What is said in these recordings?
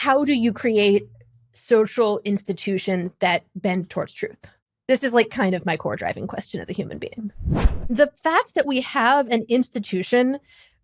how do you create social institutions that bend towards truth? This is like kind of my core driving question as a human being. The fact that we have an institution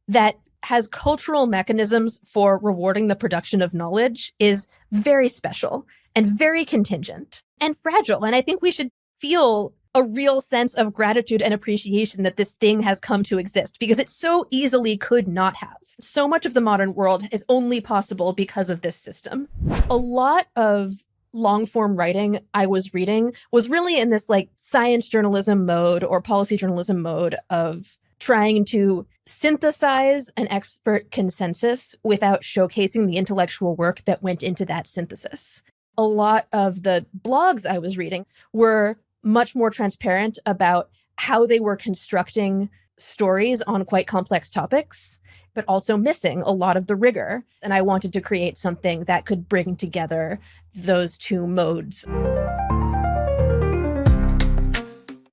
that has cultural mechanisms for rewarding the production of knowledge is very special and very contingent and fragile. And I think we should feel a real sense of gratitude and appreciation that this thing has come to exist, because it so easily could not have. So much of the modern world is only possible because of this system. A lot of long form writing I was reading was really in this like science journalism mode or policy journalism mode of trying to synthesize an expert consensus without showcasing the intellectual work that went into that synthesis. A lot of the blogs I was reading were much more transparent about how they were constructing stories on quite complex topics, but also missing a lot of the rigor. And I wanted to create something that could bring together those two modes.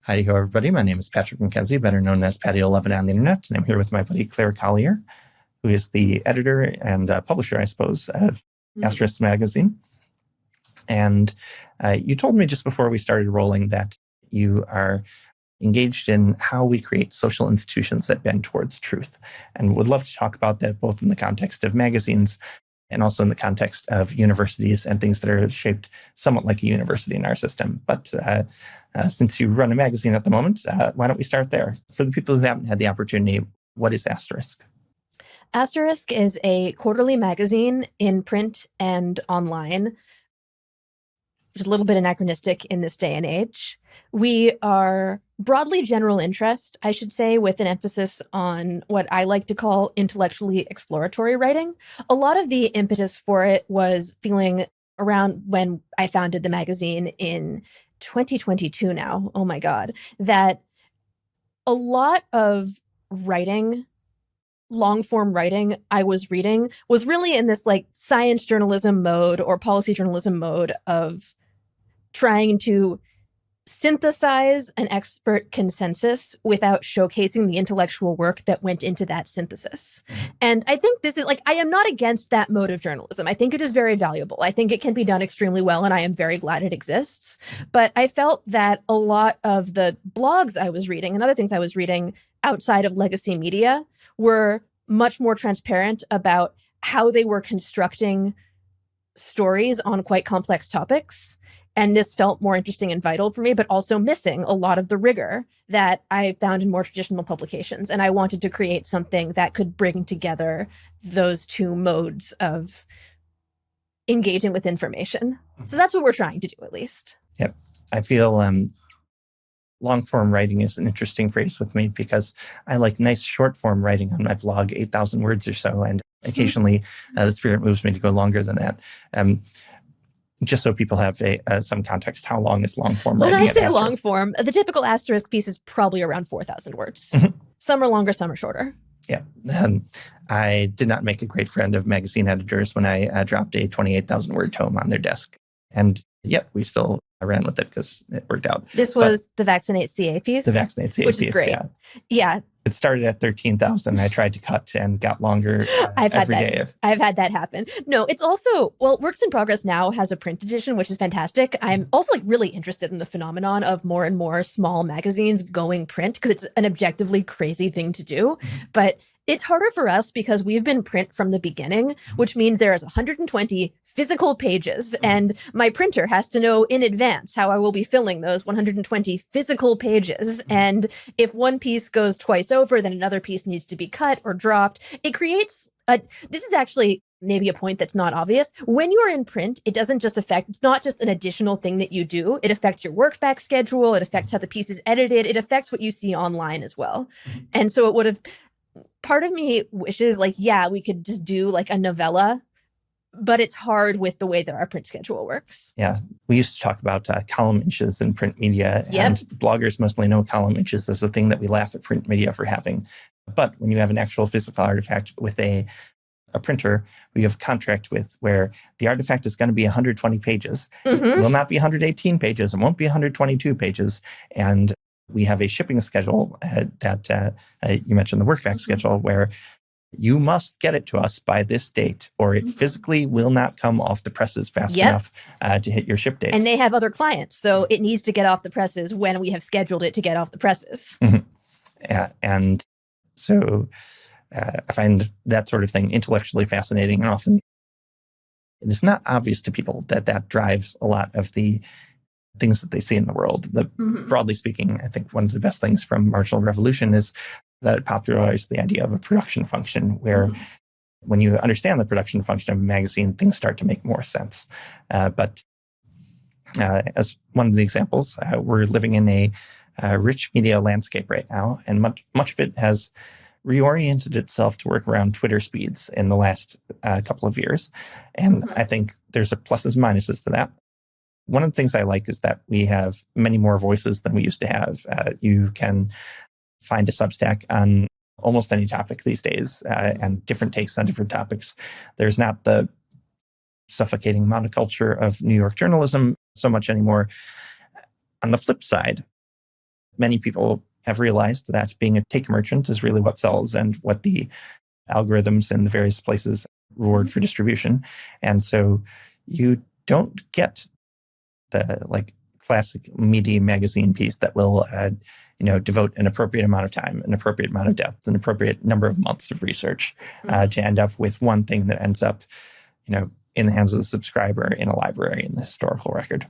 Howdy ho, everybody. My name is Patrick McKenzie, better known as Patty11 on the internet. And I'm here with my buddy Clara Collier, who is the editor and publisher, I suppose, of Asterisk Magazine. And you told me just before we started rolling that you are engaged in how we create social institutions that bend towards truth, and would love to talk about that both in the context of magazines and also in the context of universities and things that are shaped somewhat like a university in our system. But since you run a magazine at the moment, why don't we start there? For the people who haven't had the opportunity, what is Asterisk? Asterisk is a quarterly magazine in print and online, which is a little bit anachronistic in this day and age. We are broadly general interest, I should say, with an emphasis on what I like to call intellectually exploratory writing. A lot of the impetus for it was feeling around when I founded the magazine in 2022 now, oh my God, that a lot of writing, long form writing I was reading was really in this like science journalism mode or policy journalism mode of trying to synthesize an expert consensus without showcasing the intellectual work that went into that synthesis. And I think this is like, I am not against that mode of journalism. I think it is very valuable. I think it can be done extremely well, and I am very glad it exists. But I felt that a lot of the blogs I was reading and other things I was reading outside of legacy media were much more transparent about how they were constructing stories on quite complex topics. And this felt more interesting and vital for me, but also missing a lot of the rigor that I found in more traditional publications. And I wanted to create something that could bring together those two modes of engaging with information. So that's what we're trying to do, at least. Yep. I feel long form writing is an interesting phrase with me because I like nice short form writing on my blog, 8,000 words or so. And occasionally the spirit moves me to go longer than that. Just so people have some context, how long is long form writing? When I say long form, the typical Asterisk piece is probably around 4,000 words. Some are longer, some are shorter. Yeah. I did not make a great friend of magazine editors when I dropped a 28,000 word tome on their desk. And yet we still ran with it because it worked out. This was the Vaccinate CA piece? The Vaccinate CA which piece, is great. Yeah. It started at 13,000. I tried to cut and got longer every day. I've had that happen. No, it's also, well, Works in Progress now has a print edition, which is fantastic. I'm also like really interested in the phenomenon of more and more small magazines going print because it's an objectively crazy thing to do. But it's harder for us because we've been print from the beginning, which means there is 120 physical pages, and my printer has to know in advance how I will be filling those 120 physical pages. And if one piece goes twice over, then another piece needs to be cut or dropped. It creates this is actually maybe a point that's not obvious. When you're in print, it doesn't just affect, it's not just an additional thing that you do. It affects your work back schedule. It affects how the piece is edited. It affects what you see online as well. And so it would have, part of me wishes like, yeah, we could just do like a novella, but it's hard with the way that our print schedule works. Yeah. We used to talk about column inches in print media, and bloggers mostly know column inches as the thing that we laugh at print media for having. But when you have an actual physical artifact with a printer who you have a contract with where the artifact is going to be 120 pages, it will not be 118 pages, it won't be 122 pages. And we have a shipping schedule that you mentioned, the workback schedule, where you must get it to us by this date, or it physically will not come off the presses fast enough to hit your ship dates. And they have other clients, so it needs to get off the presses when we have scheduled it to get off the presses. And so I find that sort of thing intellectually fascinating, and often it is not obvious to people that drives a lot of the things that they see in the world. Broadly speaking, I think one of the best things from Marginal Revolution is that it popularized the idea of a production function, where when you understand the production function of a magazine, things start to make more sense. But as one of the examples, we're living in a rich media landscape right now, and much of it has reoriented itself to work around Twitter speeds in the last couple of years. And I think there's pluses and minuses to that. One of the things I like is that we have many more voices than we used to have. You can find a Substack on almost any topic these days, and different takes on different topics. There's not the suffocating monoculture of New York journalism so much anymore. On the flip side, many people have realized that being a take merchant is really what sells and what the algorithms in the various places reward for distribution. And so you don't get the classic meaty magazine piece that will devote an appropriate amount of time, an appropriate amount of depth, an appropriate number of months of research to end up with one thing that ends up in the hands of the subscriber in a library in the historical record.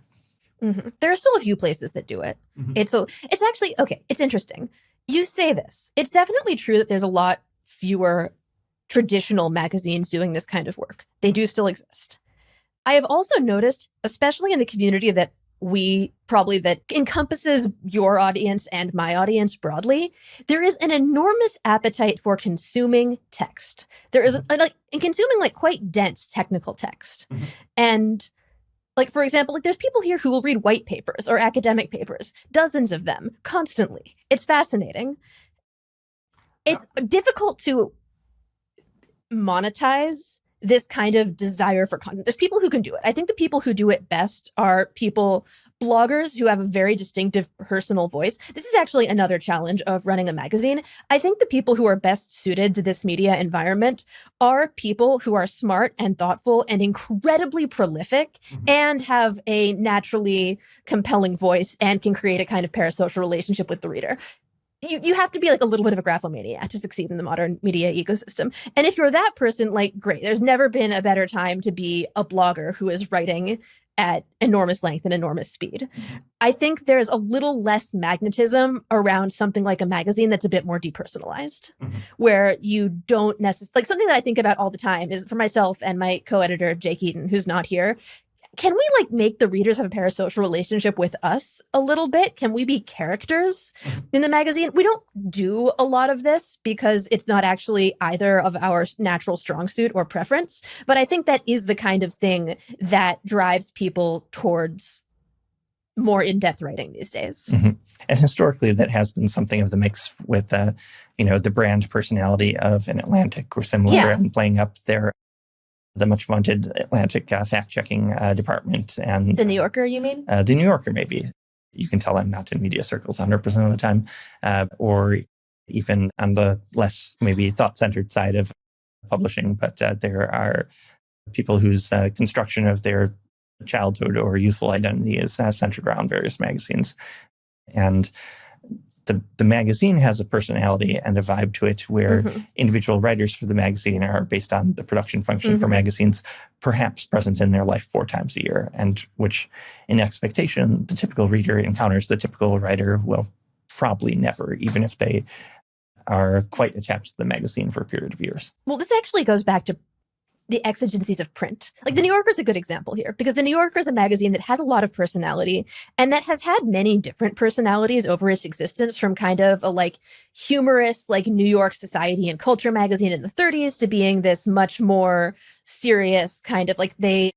There are still a few places that do it. It's actually, okay, it's interesting. You say this. It's definitely true that there's a lot fewer traditional magazines doing this kind of work. They do still exist. I have also noticed, especially in the community that encompasses your audience and my audience broadly, there is an enormous appetite for consuming text. There is consuming quite dense technical text. And for example, there's people here who will read white papers or academic papers, dozens of them constantly. It's fascinating. It's difficult to monetize this kind of desire for content. There's people who can do it. I think the people who do it best are bloggers who have a very distinctive personal voice. This is actually another challenge of running a magazine. I think the people who are best suited to this media environment are people who are smart and thoughtful and incredibly prolific and have a naturally compelling voice and can create a kind of parasocial relationship with the reader. You have to be a little bit of a graphomaniac to succeed in the modern media ecosystem. And if you're that person, great. There's never been a better time to be a blogger who is writing at enormous length and enormous speed. I think there's a little less magnetism around something like a magazine that's a bit more depersonalized, where you don't necessarily, something that I think about all the time is for myself and my co-editor, Jake Eaton, who's not here. Can we make the readers have a parasocial relationship with us a little bit? Can we be characters in the magazine? We don't do a lot of this because it's not actually either of our natural strong suit or preference. But I think that is the kind of thing that drives people towards more in-depth writing these days. And historically, that has been something of the mix with, the brand personality of an Atlantic or similar, and playing up the much vaunted Atlantic fact-checking department. And The New Yorker, you mean? The New Yorker, maybe. You can tell I'm not in media circles 100% of the time. Or even on the less maybe thought-centered side of publishing. But there are people whose construction of their childhood or youthful identity is centered around various magazines. And the magazine has a personality and a vibe to it where individual writers for the magazine are based on the production function for magazines, perhaps present in their life 4 times a year, and which in expectation, the typical reader encounters the typical writer will probably never, even if they are quite attached to the magazine for a period of years. Well, this actually goes back to the exigencies of print. The New Yorker is a good example here, because the New Yorker is a magazine that has a lot of personality and that has had many different personalities over its existence, from kind of a humorous New York society and culture magazine in the 30s to being this much more serious kind of they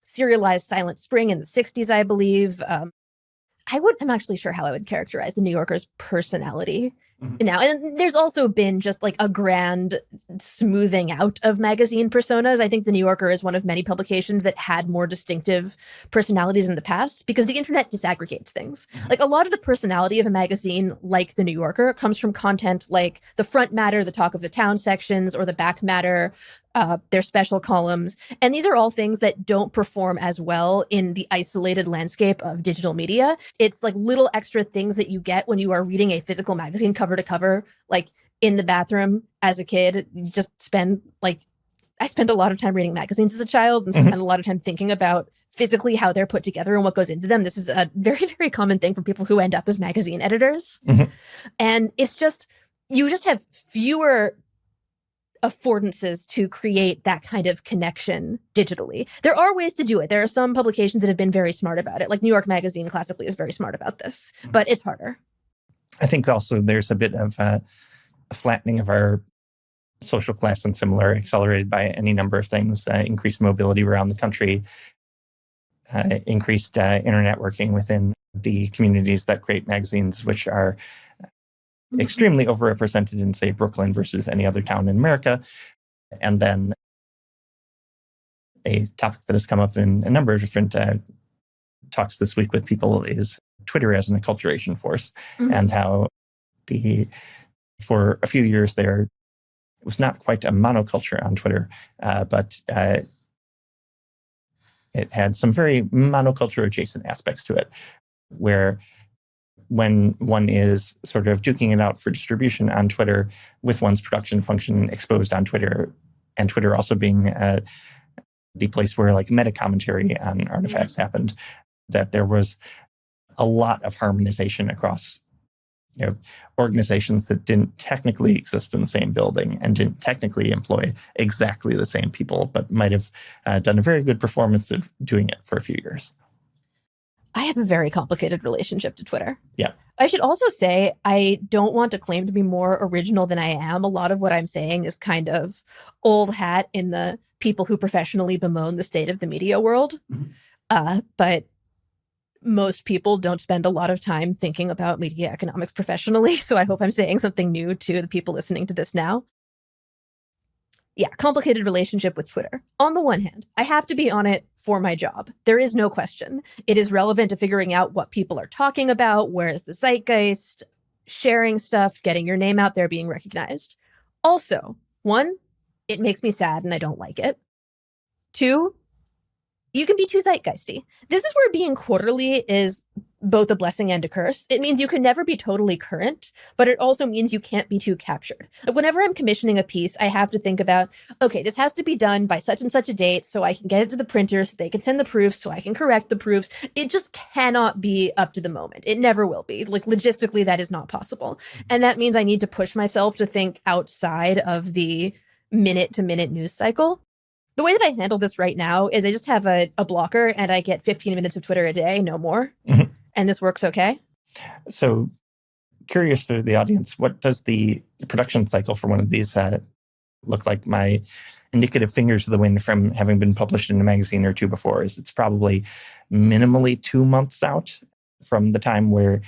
serialized Silent Spring in the 60s, I believe. I'm actually sure how I would characterize the New Yorker's personality now. And there's also been just like a grand smoothing out of magazine personas. I think The New Yorker is one of many publications that had more distinctive personalities in the past because the internet disaggregates things. Like a lot of the personality of a magazine like The New Yorker comes from content like the front matter, the talk of the town sections, or the back matter, their special columns. And these are all things that don't perform as well in the isolated landscape of digital media. It's like little extra things that you get when you are reading a physical magazine cover to cover, like in the bathroom as a kid. You just spend I spent a lot of time reading magazines as a child and spent a lot of time thinking about physically how they're put together and what goes into them. This is a very, very common thing for people who end up as magazine editors. And it's just, you just have fewer affordances to create that kind of connection digitally. There are ways to do it. There are some publications that have been very smart about it. Like New York Magazine classically is very smart about this, but it's harder. I think also there's a bit of a flattening of our social class and similar, accelerated by any number of things, increased mobility around the country, increased internetworking within the communities that create magazines, which are extremely overrepresented in, say, Brooklyn versus any other town in America. And then a topic that has come up in a number of different talks this week with people is Twitter as an acculturation force, and how for a few years there, it was not quite a monoculture on Twitter, but it had some very monoculture adjacent aspects to it, where when one is sort of duking it out for distribution on Twitter with one's production function exposed on Twitter, and Twitter also being the place where like meta commentary on artifacts happened, that there was a lot of harmonization across organizations that didn't technically exist in the same building and didn't technically employ exactly the same people, but might have done a very good performance of doing it for a few years. I have a very complicated relationship to Twitter. Yeah. I should also say, I don't want to claim to be more original than I am. A lot of what I'm saying is kind of old hat in the people who professionally bemoan the state of the media world. But most people don't spend a lot of time thinking about media economics professionally. So I hope I'm saying something new to the people listening to this now. Yeah, complicated relationship with Twitter. On the one hand, I have to be on it for my job. There is no question. It is relevant to figuring out what people are talking about, where is the zeitgeist, sharing stuff, getting your name out there, being recognized. Also, one, it makes me sad and I don't like it. Two, you can be too zeitgeisty. This is where being quarterly is both a blessing and a curse. It means you can never be totally current, but it also means you can't be too captured. Like whenever I'm commissioning a piece, I have to think about, okay, this has to be done by such and such a date so I can get it to the printer so they can send the proofs so I can correct the proofs. It just cannot be up to the moment. It never will be. Like logistically, that is not possible. And that means I need to push myself to think outside of the minute-to-minute news cycle. The way that I handle this right now is I just have a blocker and I get 15 minutes of Twitter a day, no more. And this works okay. So curious for the audience, what does the production cycle for one of these look like? My indicative fingers to the wind from having been published in a magazine or two before is it's probably minimally 2 months out from the time where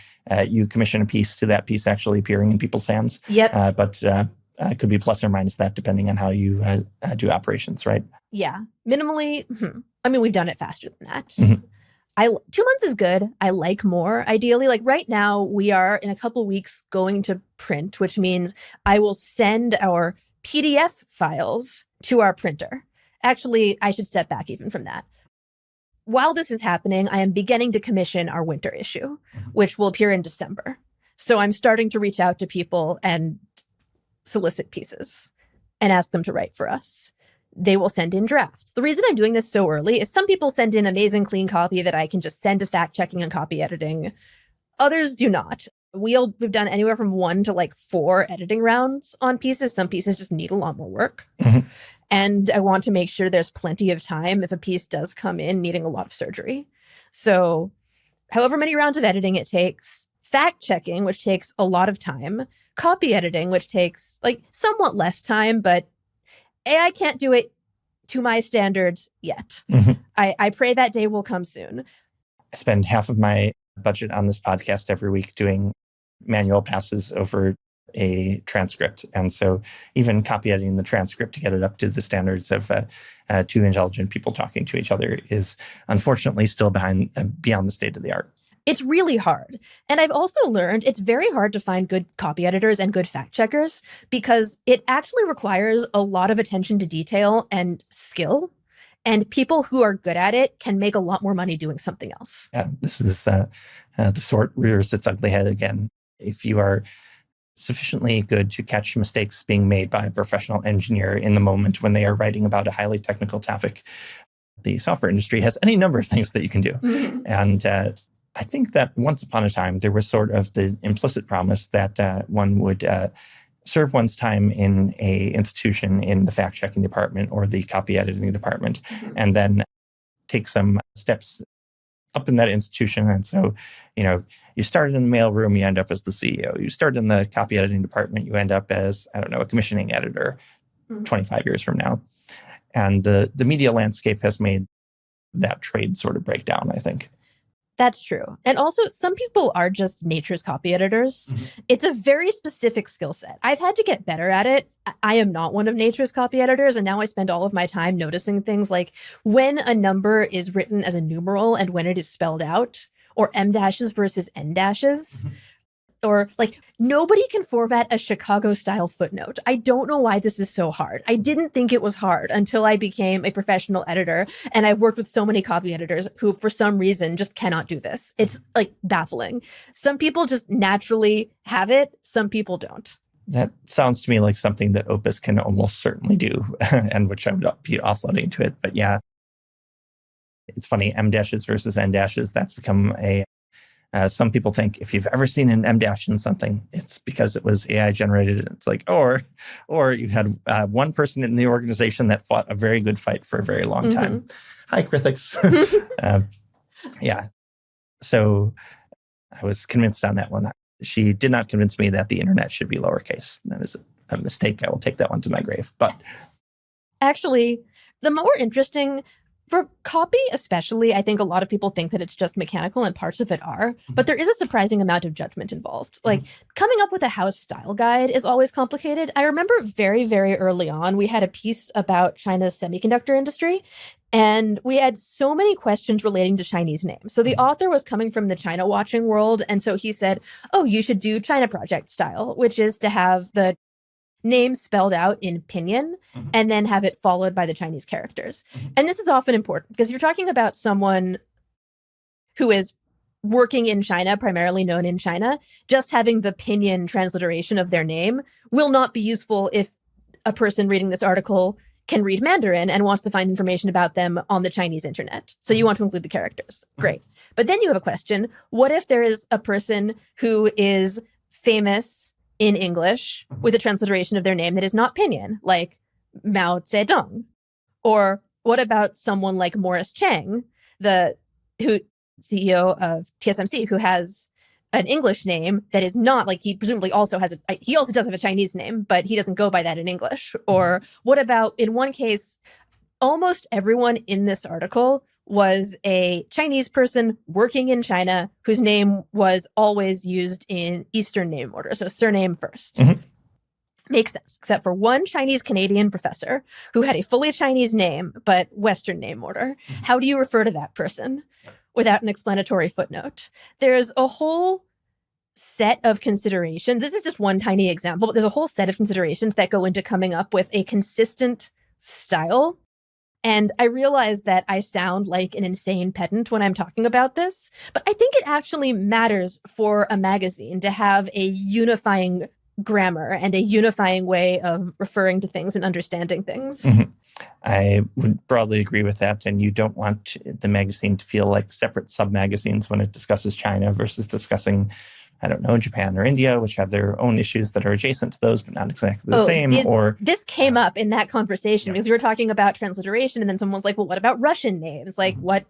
you commission a piece to that piece actually appearing in people's hands. Yep. But it could be plus or minus that depending on how you do operations, right? Yeah. Minimally. I mean, we've done it faster than that. 2 months is good. I like more, ideally. Like right now, we are in a couple weeks going to print, which means I will send our PDF files to our printer. Actually, I should step back even from that. While this is happening, I am beginning to commission our winter issue, which will appear in December. So I'm starting to reach out to people and solicit pieces and ask them to write for us. They will send in drafts. The reason I'm doing this so early is some people send in amazing clean copy that I can just send to fact checking and copy editing. Others do not. We've done anywhere from 1 to 4 editing rounds on pieces. Some pieces just need a lot more work. And I want to make sure there's plenty of time if a piece does come in needing a lot of surgery. So however many rounds of editing it takes, fact checking, which takes a lot of time, copy editing, which takes somewhat less time, but AI can't do it to my standards yet. I pray that day will come soon. I spend half of my budget on this podcast every week doing manual passes over a transcript. And so even copy editing the transcript to get it up to the standards of two intelligent people talking to each other is unfortunately still beyond the state of the art. It's really hard. And I've also learned it's very hard to find good copy editors and good fact checkers because it actually requires a lot of attention to detail and skill. And people who are good at it can make a lot more money doing something else. Yeah, this is the sort rears its ugly head again. If you are sufficiently good to catch mistakes being made by a professional engineer in the moment when they are writing about a highly technical topic, the software industry has any number of things that you can do. Mm-hmm. And I think that once upon a time, there was sort of the implicit promise that one would serve one's time in a institution in the fact-checking department or the copy editing department, and then take some steps up in that institution. And so, you started in the mailroom, you end up as the CEO. You started in the copy editing department, you end up as, a commissioning editor 25 years from now. And the media landscape has made that trade sort of break down, I think. That's true. And also, some people are just nature's copy editors. Mm-hmm. It's a very specific skill set. I've had to get better at it. I am not one of nature's copy editors, and now I spend all of my time noticing things like when a number is written as a numeral and when it is spelled out, or M dashes versus N dashes. Mm-hmm. Or like, nobody can format a Chicago-style footnote. I don't know why this is so hard. I didn't think it was hard until I became a professional editor. And I've worked with so many copy editors who, for some reason, just cannot do this. It's like baffling. Some people just naturally have it. Some people don't. That sounds to me like something that Opus can almost certainly do, and which I would be offloading to it. But yeah, it's funny, M dashes versus N dashes, that's become a... some people think if you've ever seen an M dash in something, it's because it was AI generated. It's like, or you've had one person in the organization that fought a very good fight for a very long time. Mm-hmm. Hi, critics. Yeah. So I was convinced on that one. She did not convince me that the internet should be lowercase. That is a mistake. I will take that one to my grave. But actually, the more interesting... For copy especially, I think a lot of people think that it's just mechanical, and parts of it are, but there is a surprising amount of judgment involved. Like, coming up with a house style guide is always complicated. I remember very, very early on, we had a piece about China's semiconductor industry, and we had so many questions relating to Chinese names. So the author was coming from the China watching world, and so he said, oh, you should do China Project style, which is to have the name spelled out in pinyin and then have it followed by the Chinese characters. And this is often important because you're talking about someone who is working in China, primarily known in China. Just having the pinyin transliteration of their name will not be useful if a person reading this article can read Mandarin and wants to find information about them on the Chinese internet. So you want to include the characters. Great. But then you have a question. What if there is a person who is famous in English with a transliteration of their name that is not pinyin, like Mao Zedong? Or what about someone like Morris Chang, who CEO of TSMC, who has an English name that is not, like, he presumably also has he also does have a Chinese name, but he doesn't go by that in English. Or what about, in one case, almost everyone in this article was a Chinese person working in China whose name was always used in Eastern name order, so surname first. Mm-hmm. Makes sense, except for one Chinese-Canadian professor who had a fully Chinese name, but Western name order. Mm-hmm. How do you refer to that person without an explanatory footnote? There's a whole set of considerations. This is just one tiny example, but there's a whole set of considerations that go into coming up with a consistent style. And I realize that I sound like an insane pedant when I'm talking about this, but I think it actually matters for a magazine to have a unifying grammar and a unifying way of referring to things and understanding things. Mm-hmm. I would broadly agree with that. And you don't want the magazine to feel like separate sub-magazines when it discusses China versus discussing, I don't know, Japan or India, which have their own issues that are adjacent to those, but not exactly the same. This came up in that conversation because we were talking about transliteration, and then someone was like, well, what about Russian names? Like, what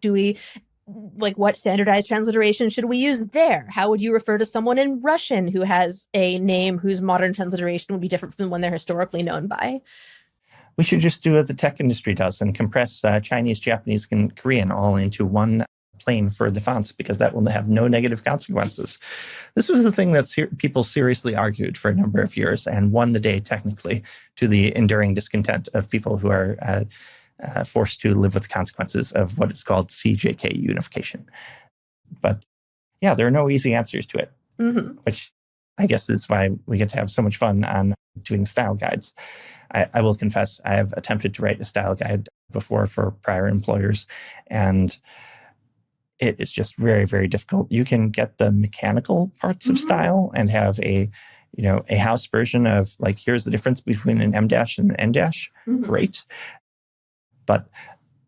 standardized transliteration should we use there? How would you refer to someone in Russian who has a name whose modern transliteration would be different from the one they're historically known by? We should just do what the tech industry does and compress Chinese, Japanese, and Korean all into one plain for the fonts because that will have no negative consequences. This was the thing that people seriously argued for a number of years and won the day technically, to the enduring discontent of people who are forced to live with the consequences of what is called CJK unification. But yeah, there are no easy answers to it, which I guess is why we get to have so much fun on doing style guides. I will confess, I have attempted to write a style guide before for prior employers, and it is just very, very difficult. You can get the mechanical parts of style and have a house version of like, here's the difference between an M dash and an N dash. Great. But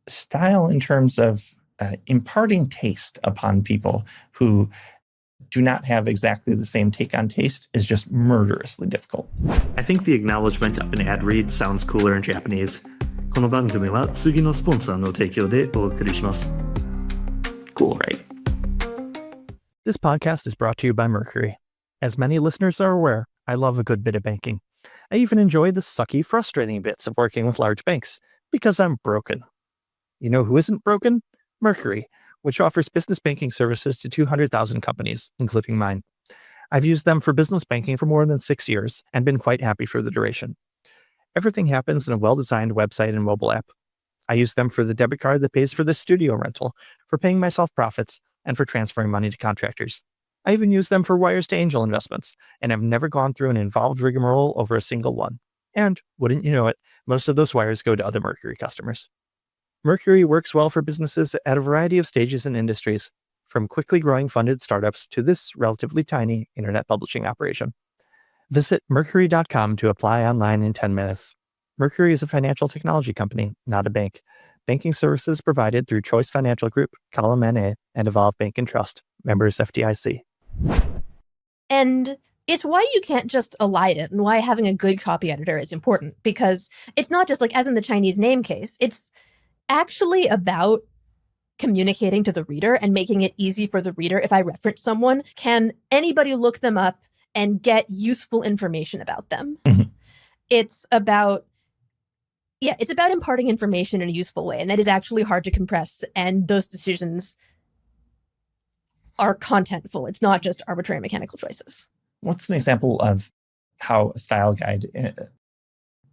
style in terms of imparting taste upon people who do not have exactly the same take on taste is just murderously difficult. I think the acknowledgement of an ad read sounds cooler in Japanese. この番組は次のスポンサーの提供でお送りします。Cool, right? This podcast is brought to you by Mercury. As many listeners are aware, I love a good bit of banking. I even enjoy the sucky, frustrating bits of working with large banks, because I'm broken. You know who isn't broken? Mercury, which offers business banking services to 200,000 companies, including mine. I've used them for business banking for more than 6 years and been quite happy for the duration. Everything happens in a well-designed website and mobile app. I use them for the debit card that pays for the studio rental, for paying myself profits, and for transferring money to contractors. I even use them for wires to angel investments, and I've never gone through an involved rigmarole over a single one. And, wouldn't you know it, most of those wires go to other Mercury customers. Mercury works well for businesses at a variety of stages and industries, from quickly growing funded startups to this relatively tiny internet publishing operation. Visit Mercury.com to apply online in 10 minutes. Mercury is a financial technology company, not a bank. Banking services provided through Choice Financial Group, Column NA, and Evolve Bank and Trust, members FDIC. And it's why you can't just elide it and why having a good copy editor is important, because it's not just like, as in the Chinese name case, it's actually about communicating to the reader and making it easy for the reader. If I reference someone, can anybody look them up and get useful information about them? It's about imparting information in a useful way. And that is actually hard to compress. And those decisions are contentful. It's not just arbitrary mechanical choices. What's an example of how a style guide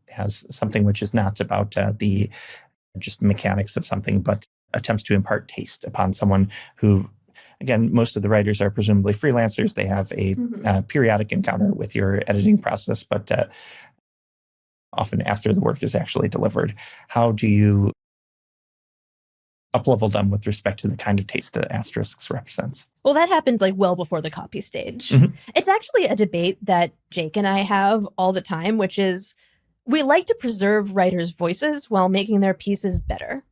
has something which is not about the just mechanics of something, but attempts to impart taste upon someone who, again, most of the writers are presumably freelancers. They have a periodic encounter with your editing process, but often after the work is actually delivered. How do you up-level them with respect to the kind of taste that Asterisks represents? Well, that happens like well before the copy stage. It's actually a debate that Jake and I have all the time, which is we like to preserve writers' voices while making their pieces better.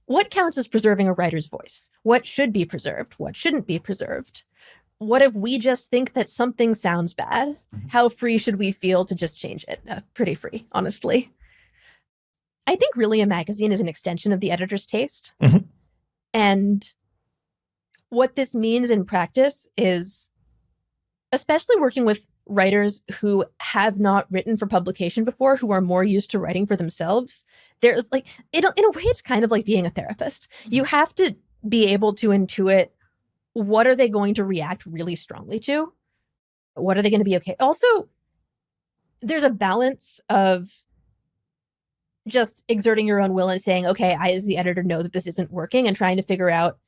What counts as preserving a writer's voice? What should be preserved? What shouldn't be preserved? What if we just think that something sounds bad? How free should we feel to just change it? Pretty free, honestly. I think really a magazine is an extension of the editor's taste. And what this means in practice is, especially working with writers who have not written for publication before, who are more used to writing for themselves, there's like, in a way, it's kind of like being a therapist. You have to be able to intuit, what are they going to react really strongly to? What are they going to be okay? Also, there's a balance of just exerting your own will and saying, okay, I as the editor know that this isn't working, and trying to figure out,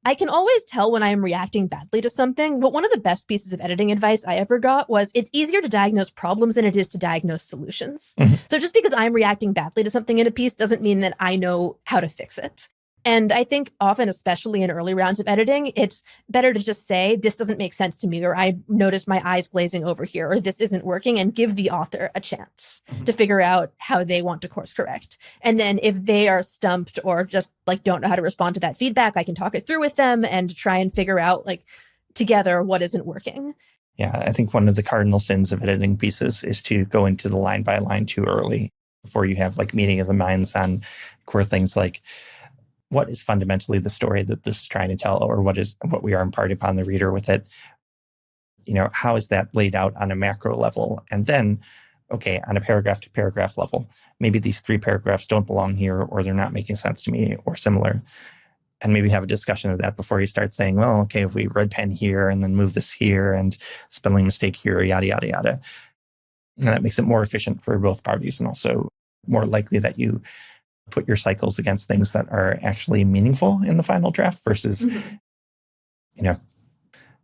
I can always tell when I am reacting badly to something, but one of the best pieces of editing advice I ever got was it's easier to diagnose problems than it is to diagnose solutions. So just because I'm reacting badly to something in a piece doesn't mean that I know how to fix it. And I think often, especially in early rounds of editing, it's better to just say, this doesn't make sense to me, or I noticed my eyes glazing over here, or this isn't working, and give the author a chance to figure out how they want to course correct. And then if they are stumped or just like don't know how to respond to that feedback, I can talk it through with them and try and figure out like together what isn't working. Yeah, I think one of the cardinal sins of editing pieces is to go into the line by line too early before you have like meeting of the minds on core things like, what is fundamentally the story that this is trying to tell, or what we are imparting upon the reader with it? You know, how is that laid out on a macro level? And then, okay, on a paragraph to paragraph level, maybe these 3 paragraphs don't belong here, or they're not making sense to me, or similar. and maybe have a discussion of that before you start saying, well, okay, if we red pen here and then move this here and spelling mistake here, yada, yada, yada. And that makes it more efficient for both parties and also more likely that you put your cycles against things that are actually meaningful in the final draft versus,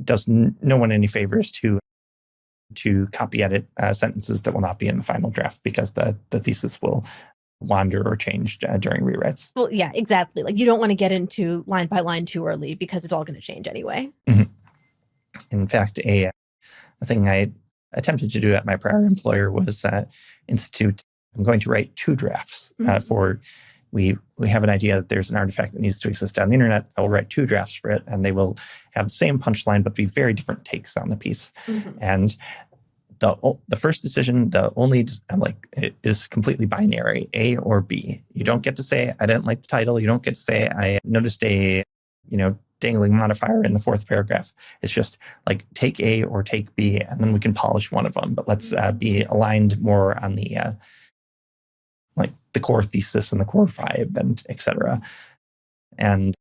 does no one any favors to copy edit sentences that will not be in the final draft because the thesis will wander or change during rewrites. Well, yeah, exactly. Like you don't want to get into line by line too early because it's all going to change anyway. Mm-hmm. In fact, a thing I attempted to do at my prior employer was institute, I'm going to write 2 drafts for, we have an idea that there's an artifact that needs to exist on the internet. I will write 2 drafts for it, and they will have the same punchline, but be very different takes on the piece. Mm-hmm. And the first decision, it is completely binary, A or B. You don't get to say, I didn't like the title. You don't get to say, I noticed a, dangling modifier in the 4th paragraph. It's just like take A or take B, and then we can polish one of them. But let's be aligned more on the the core thesis and the core vibe and et cetera. And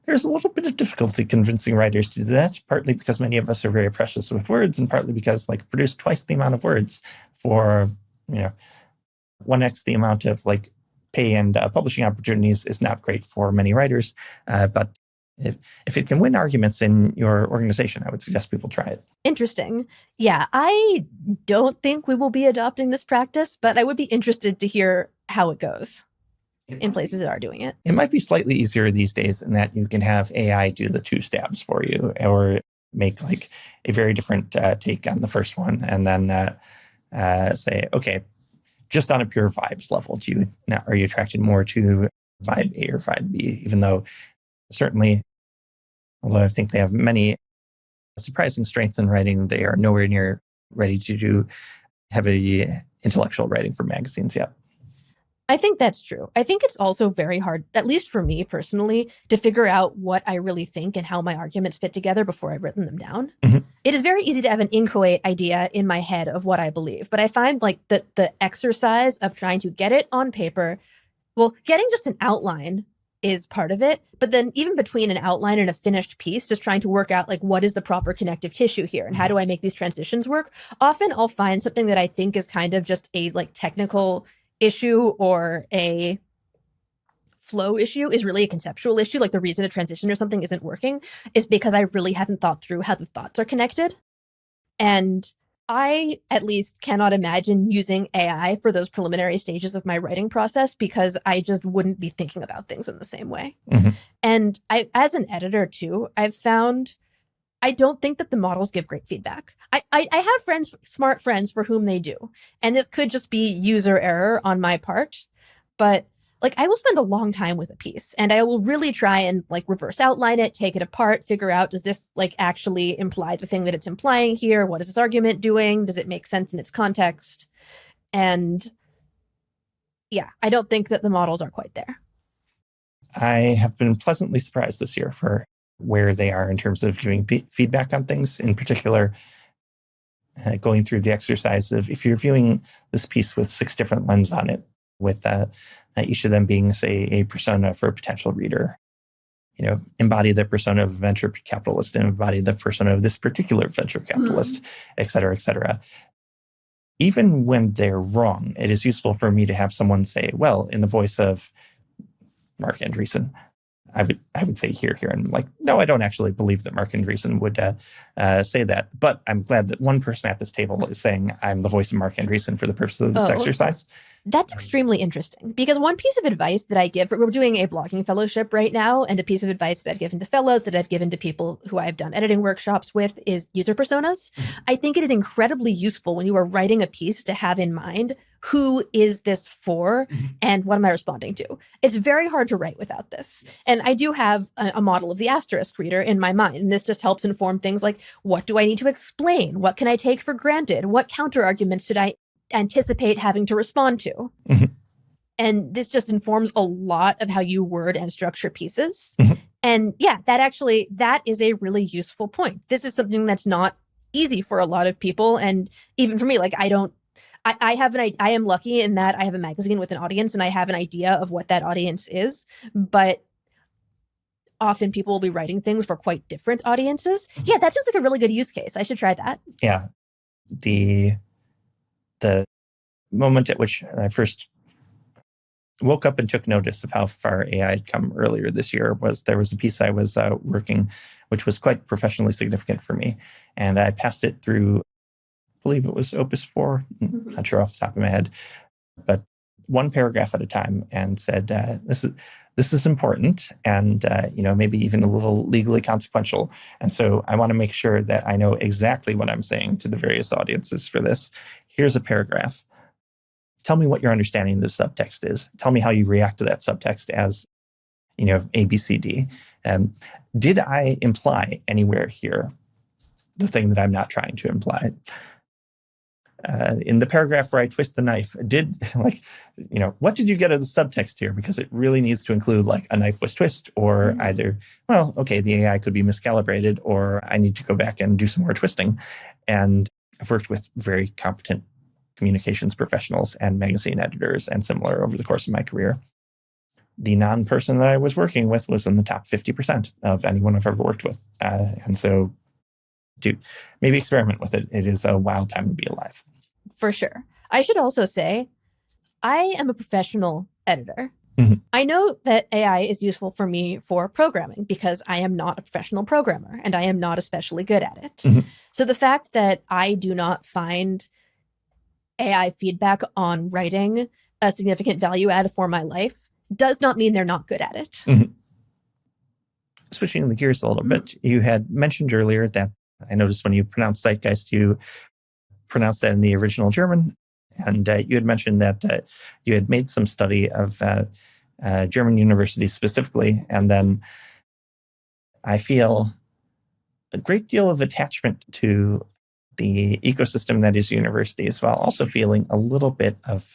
there's a little bit of difficulty convincing writers to do that, partly because many of us are very precious with words, and partly because produce twice the amount of words for 1x the amount of pay and publishing opportunities is not great for many writers. But if it can win arguments in your organization, I would suggest people try it. Interesting. Yeah, I don't think we will be adopting this practice, but I would be interested to hear how it goes in places that are doing it. It might be slightly easier these days in that you can have AI do the 2 stabs for you, or make a very different take on the first one, and then say, okay, just on a pure vibes level, are you attracted more to vibe A or vibe B? Even though certainly, although I think they have many surprising strengths in writing, they are nowhere near ready to do heavy intellectual writing for magazines yet. I think that's true. I think it's also very hard, at least for me personally, to figure out what I really think and how my arguments fit together before I've written them down. Mm-hmm. It is very easy to have an inchoate idea in my head of what I believe, but I find the exercise of trying to get it on paper, getting just an outline is part of it, but then even between an outline and a finished piece, just trying to work out what is the proper connective tissue here and how do I make these transitions work? Often I'll find something that I think is kind of just a technical issue or a flow issue is really a conceptual issue. The reason a transition or something isn't working is because I really haven't thought through how the thoughts are connected. And I, at least, cannot imagine using AI for those preliminary stages of my writing process because I just wouldn't be thinking about things in the same way. Mm-hmm. And as an editor too, I've found I don't think that the models give great feedback. I have friends, smart friends for whom they do. And this could just be user error on my part. But I will spend a long time with a piece and I will really try and reverse outline it, take it apart, figure out, does this actually imply the thing that it's implying here? What is this argument doing? Does it make sense in its context? And yeah, I don't think that the models are quite there. I have been pleasantly surprised this year for where they are in terms of giving feedback on things. In particular, going through the exercise of if you're viewing this piece with 6 different lenses on it, with each of them being, say, a persona for a potential reader. Embody the persona of a venture capitalist and embody the persona of this particular venture capitalist, et cetera, et cetera. Even when they're wrong, it is useful for me to have someone say, well, in the voice of Mark Andreessen, I would say here. And I'm no, I don't actually believe that Mark Andreessen would say that. But I'm glad that one person at this table is saying I'm the voice of Mark Andreessen for the purpose of this exercise. That's extremely interesting because one piece of advice that I give, we're doing a blogging fellowship right now, and a piece of advice that I've given to fellows, that I've given to people who I've done editing workshops with, is user personas. Mm-hmm. I think it is incredibly useful when you are writing a piece to have in mind, who is this for and what am I responding to? It's very hard to write without this. And I do have a model of the Asterisk reader in my mind. And this just helps inform things like, what do I need to explain? What can I take for granted? What counter arguments should I anticipate having to respond to? Mm-hmm. And this just informs a lot of how you word and structure pieces. Mm-hmm. And yeah, that is a really useful point. This is something that's not easy for a lot of people. And even for me, I am lucky in that I have a magazine with an audience and I have an idea of what that audience is, but often people will be writing things for quite different audiences. Yeah, that seems like a really good use case. I should try that. Yeah. The moment at which I first woke up and took notice of how far AI had come earlier this year was there was a piece I was working, which was quite professionally significant for me. And I passed it through, I believe it was Opus 4, not sure off the top of my head, but one paragraph at a time, and said, this is important and, maybe even a little legally consequential. And so I want to make sure that I know exactly what I'm saying to the various audiences for this. Here's a paragraph. Tell me what your understanding of the subtext is. Tell me how you react to that subtext as, A, B, C, D. Did I imply anywhere here the thing that I'm not trying to imply? In the paragraph where I twist the knife, what did you get of the subtext here? Because it really needs to include like a knife was twist, or either, the AI could be miscalibrated, or I need to go back and do some more twisting. And I've worked with very competent communications professionals and magazine editors and similar over the course of my career. The non-person that I was working with was in the top 50% of anyone I've ever worked with. And so, maybe experiment with it. It is a wild time to be alive. For sure. I should also say, I am a professional editor. I know that AI is useful for me for programming because I am not a professional programmer and I am not especially good at it. So the fact that I do not find AI feedback on writing a significant value add for my life does not mean they're not good at it. Switching the gears a little bit, you had mentioned earlier that I noticed when you pronounced zeitgeist, you pronounced that in the original German. And you had mentioned that you had made some study of German universities specifically. And then I feel a great deal of attachment to the ecosystem that is universities, while also feeling a little bit of,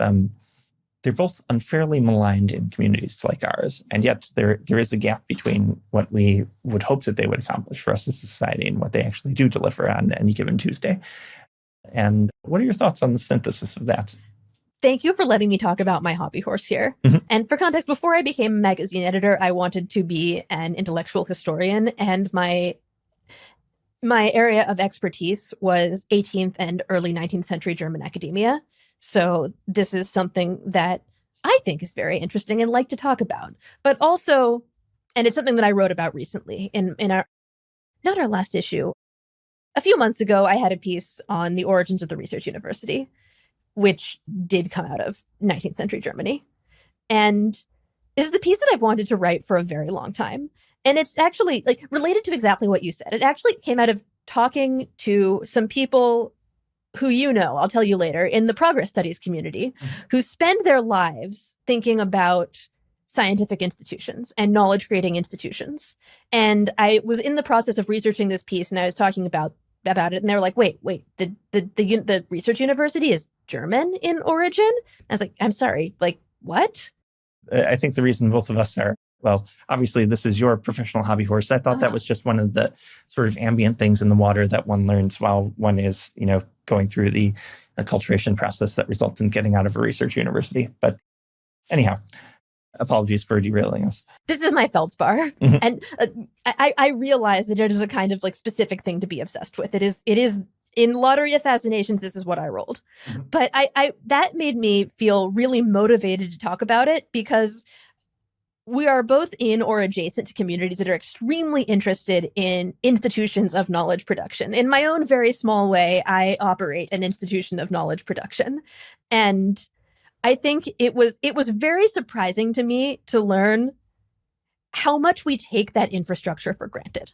they're both unfairly maligned in communities like ours. And yet there is a gap between what we would hope that they would accomplish for us as a society and what they actually do deliver on any given Tuesday. And what are your thoughts on the synthesis of that? Thank you for letting me talk about my hobby horse here. And for context, before I became a magazine editor, I wanted to be an intellectual historian, and my area of expertise was 18th and early 19th century German academia. So this is something that I think is very interesting and like to talk about. But also, and it's something that I wrote about recently in not our last issue. A few months ago, I had a piece on the origins of the research university, which did come out of 19th century Germany. And this is a piece that I've wanted to write for a very long time. And it's actually related to exactly what you said. It actually came out of talking to some people who I'll tell you later, in the progress studies community, who spend their lives thinking about scientific institutions and knowledge creating institutions. And I was in the process of researching this piece, and I was talking about it, and they were like, wait, the research university is German in origin? I was like, I'm sorry, what? I think the reason both of us are, obviously this is your professional hobby horse. I thought that was just one of the sort of ambient things in the water that one learns while one is, going through the acculturation process that results in getting out of a research university. But anyhow, apologies for derailing us. This is my feldspar. And I realize that it is a kind of specific thing to be obsessed with. It is in Lottery of Fascinations, this is what I rolled. But I that made me feel really motivated to talk about it, because we are both in or adjacent to communities that are extremely interested in institutions of knowledge production. In my own very small way, I operate an institution of knowledge production. And I think it was very surprising to me to learn how much we take that infrastructure for granted.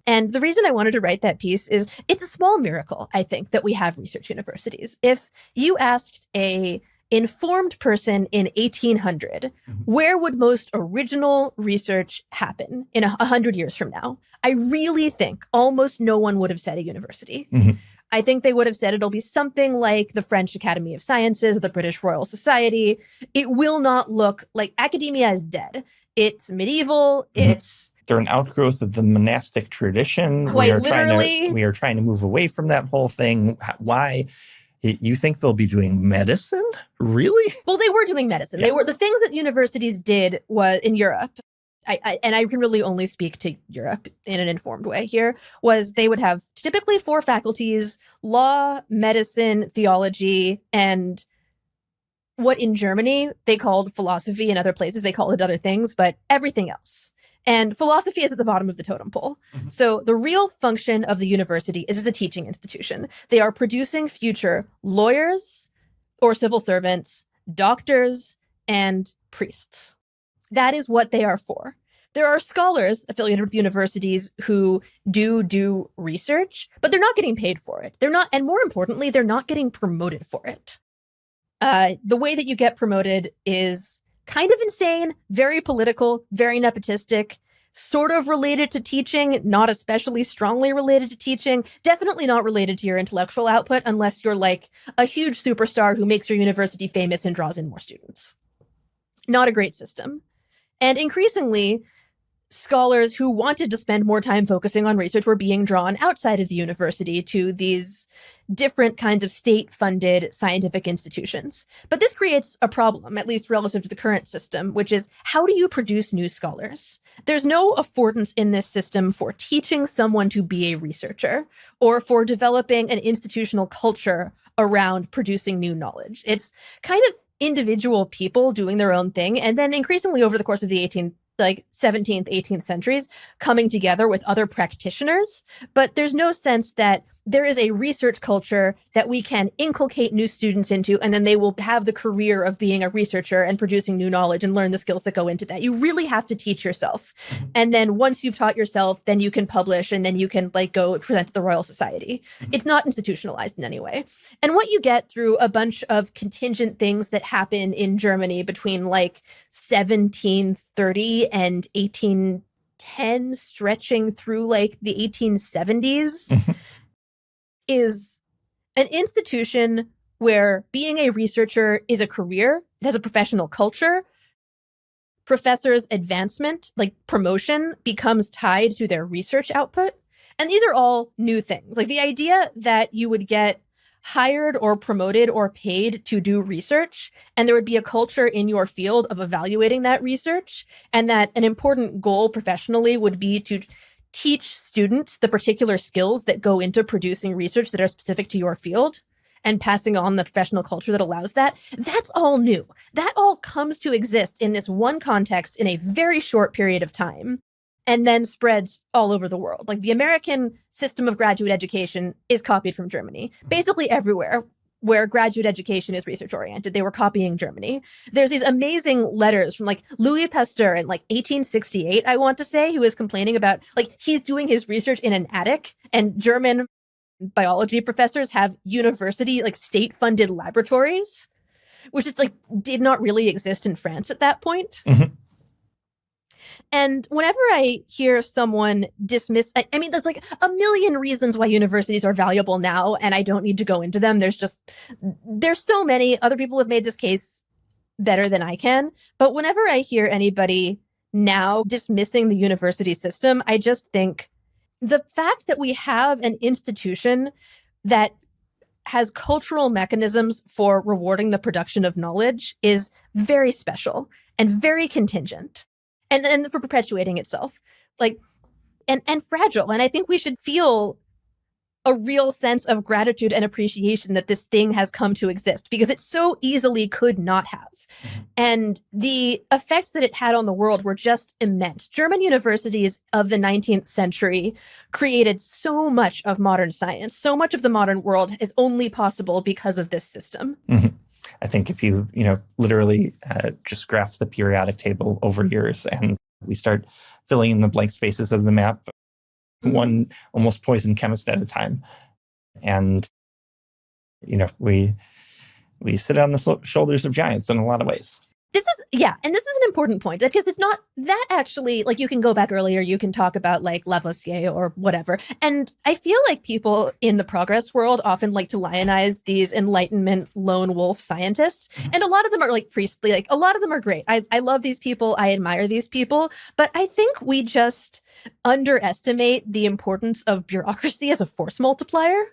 And the reason I wanted to write that piece is it's a small miracle, I think, that we have research universities. If you asked a informed person in 1800, where would most original research happen in 100 years from now? I really think almost no one would have said a university. I think they would have said it'll be something like the French Academy of Sciences or the British Royal Society. It will not look like academia is dead. It's medieval. They're an outgrowth of the monastic tradition. Quite literally. We are trying to move away from that whole thing. Why? You think they'll be doing medicine? Really? Well, they were doing medicine. Yeah. The things that universities did was in Europe and I can really only speak to Europe in an informed way here, was they would have typically 4 faculties: law, medicine, theology, and what in Germany they called philosophy. In other places they call it other things, but everything else. And philosophy is at the bottom of the totem pole. So the real function of the university is as a teaching institution. They are producing future lawyers or civil servants, doctors, and priests. That is what they are for. There are scholars affiliated with universities who do research, but they're not getting paid for it. They're not, and more importantly, they're not getting promoted for it. The way that you get promoted is kind of insane, very political, very nepotistic, sort of related to teaching, not especially strongly related to teaching, definitely not related to your intellectual output unless you're like a huge superstar who makes your university famous and draws in more students. Not a great system. And increasingly, scholars who wanted to spend more time focusing on research were being drawn outside of the university to these different kinds of state-funded scientific institutions. But this creates a problem, at least relative to the current system, which is, how do you produce new scholars? There's no affordance in this system for teaching someone to be a researcher or for developing an institutional culture around producing new knowledge. It's kind of individual people doing their own thing, and then increasingly over the course of the 17th, 18th centuries, coming together with other practitioners. But there's no sense that there is a research culture that we can inculcate new students into, and then they will have the career of being a researcher and producing new knowledge and learn the skills that go into that. You really have to teach yourself. And then once you've taught yourself, then you can publish, and then you can like go present to the Royal Society. It's not institutionalized in any way. And what you get through a bunch of contingent things that happen in Germany between like 1730 and 1810, stretching through like the 1870s, is an institution where being a researcher is a career. It has a professional culture. Professors' advancement, like promotion, becomes tied to their research output. And these are all new things. Like the idea that you would get hired or promoted or paid to do research, and there would be a culture in your field of evaluating that research, and that an important goal professionally would be to teach students the particular skills that go into producing research that are specific to your field and passing on the professional culture that allows that. That's all new. That all comes to exist in this one context in a very short period of time, and then spreads all over the world. Like the American system of graduate education is copied from Germany. Basically everywhere where graduate education is research oriented, they were copying Germany. There's these amazing letters from like Louis Pasteur in like 1868, I want to say, who is complaining about like he's doing his research in an attic, and German biology professors have university, like state-funded laboratories, which is like did not really exist in France at that point. And whenever I hear someone dismiss, I mean, there's like a million reasons why universities are valuable now, and I don't need to go into them. There's so many. Other people have made this case better than I can. But whenever I hear anybody now dismissing the university system, I just think the fact that we have an institution that has cultural mechanisms for rewarding the production of knowledge is very special and very contingent. And for perpetuating itself, like, and fragile. And I think we should feel a real sense of gratitude and appreciation that this thing has come to exist, because it so easily could not have. And the effects that it had on the world were just immense. German universities of the 19th century created so much of modern science. So much of the modern world is only possible because of this system. I think if you literally just graph the periodic table over years and we start filling in the blank spaces of the map, one almost poisoned chemist at a time. And, we sit on the shoulders of giants in a lot of ways. And this is an important point, because it's not that actually, like, you can go back earlier, you can talk about like Lavoisier or whatever. And I feel like people in the progress world often like to lionize these Enlightenment lone wolf scientists. And a lot of them are like priestly, like a lot of them are great. I love these people. I admire these people. But I think we just underestimate the importance of bureaucracy as a force multiplier.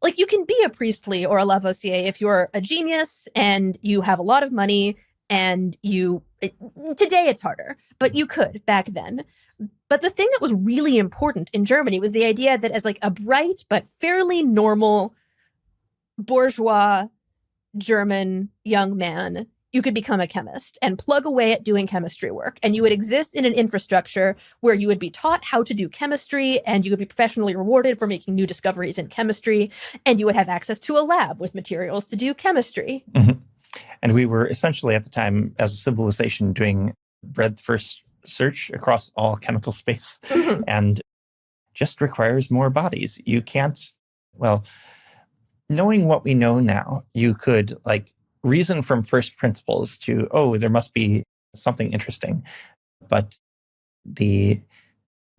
Like you can be a priestly or a Lavoisier if you're a genius and you have a lot of money and you Today it's harder, but you could back then. But the thing that was really important in Germany was the idea that as like a bright but fairly normal bourgeois German young man, you could become a chemist and plug away at doing chemistry work. And you would exist in an infrastructure where you would be taught how to do chemistry, and you would be professionally rewarded for making new discoveries in chemistry. And you would have access to a lab with materials to do chemistry. Mm-hmm. And we were essentially at the time, as a civilization, doing breadth first search across all chemical space, Mm-hmm. and just requires more bodies. You can't, well, knowing what we know now, you could like reason from first principles to, oh, there must be something interesting. But the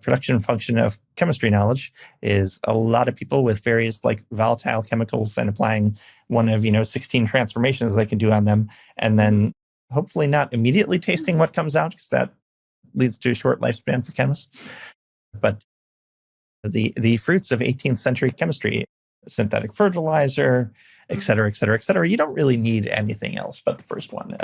production function of chemistry knowledge is a lot of people with various like volatile chemicals and applying one of, 16 transformations they can do on them. And then hopefully not immediately tasting what comes out, because that leads to a short lifespan for chemists. But the fruits of 18th century chemistry, synthetic fertilizer, et cetera, et cetera, et cetera. You don't really need anything else but the first one.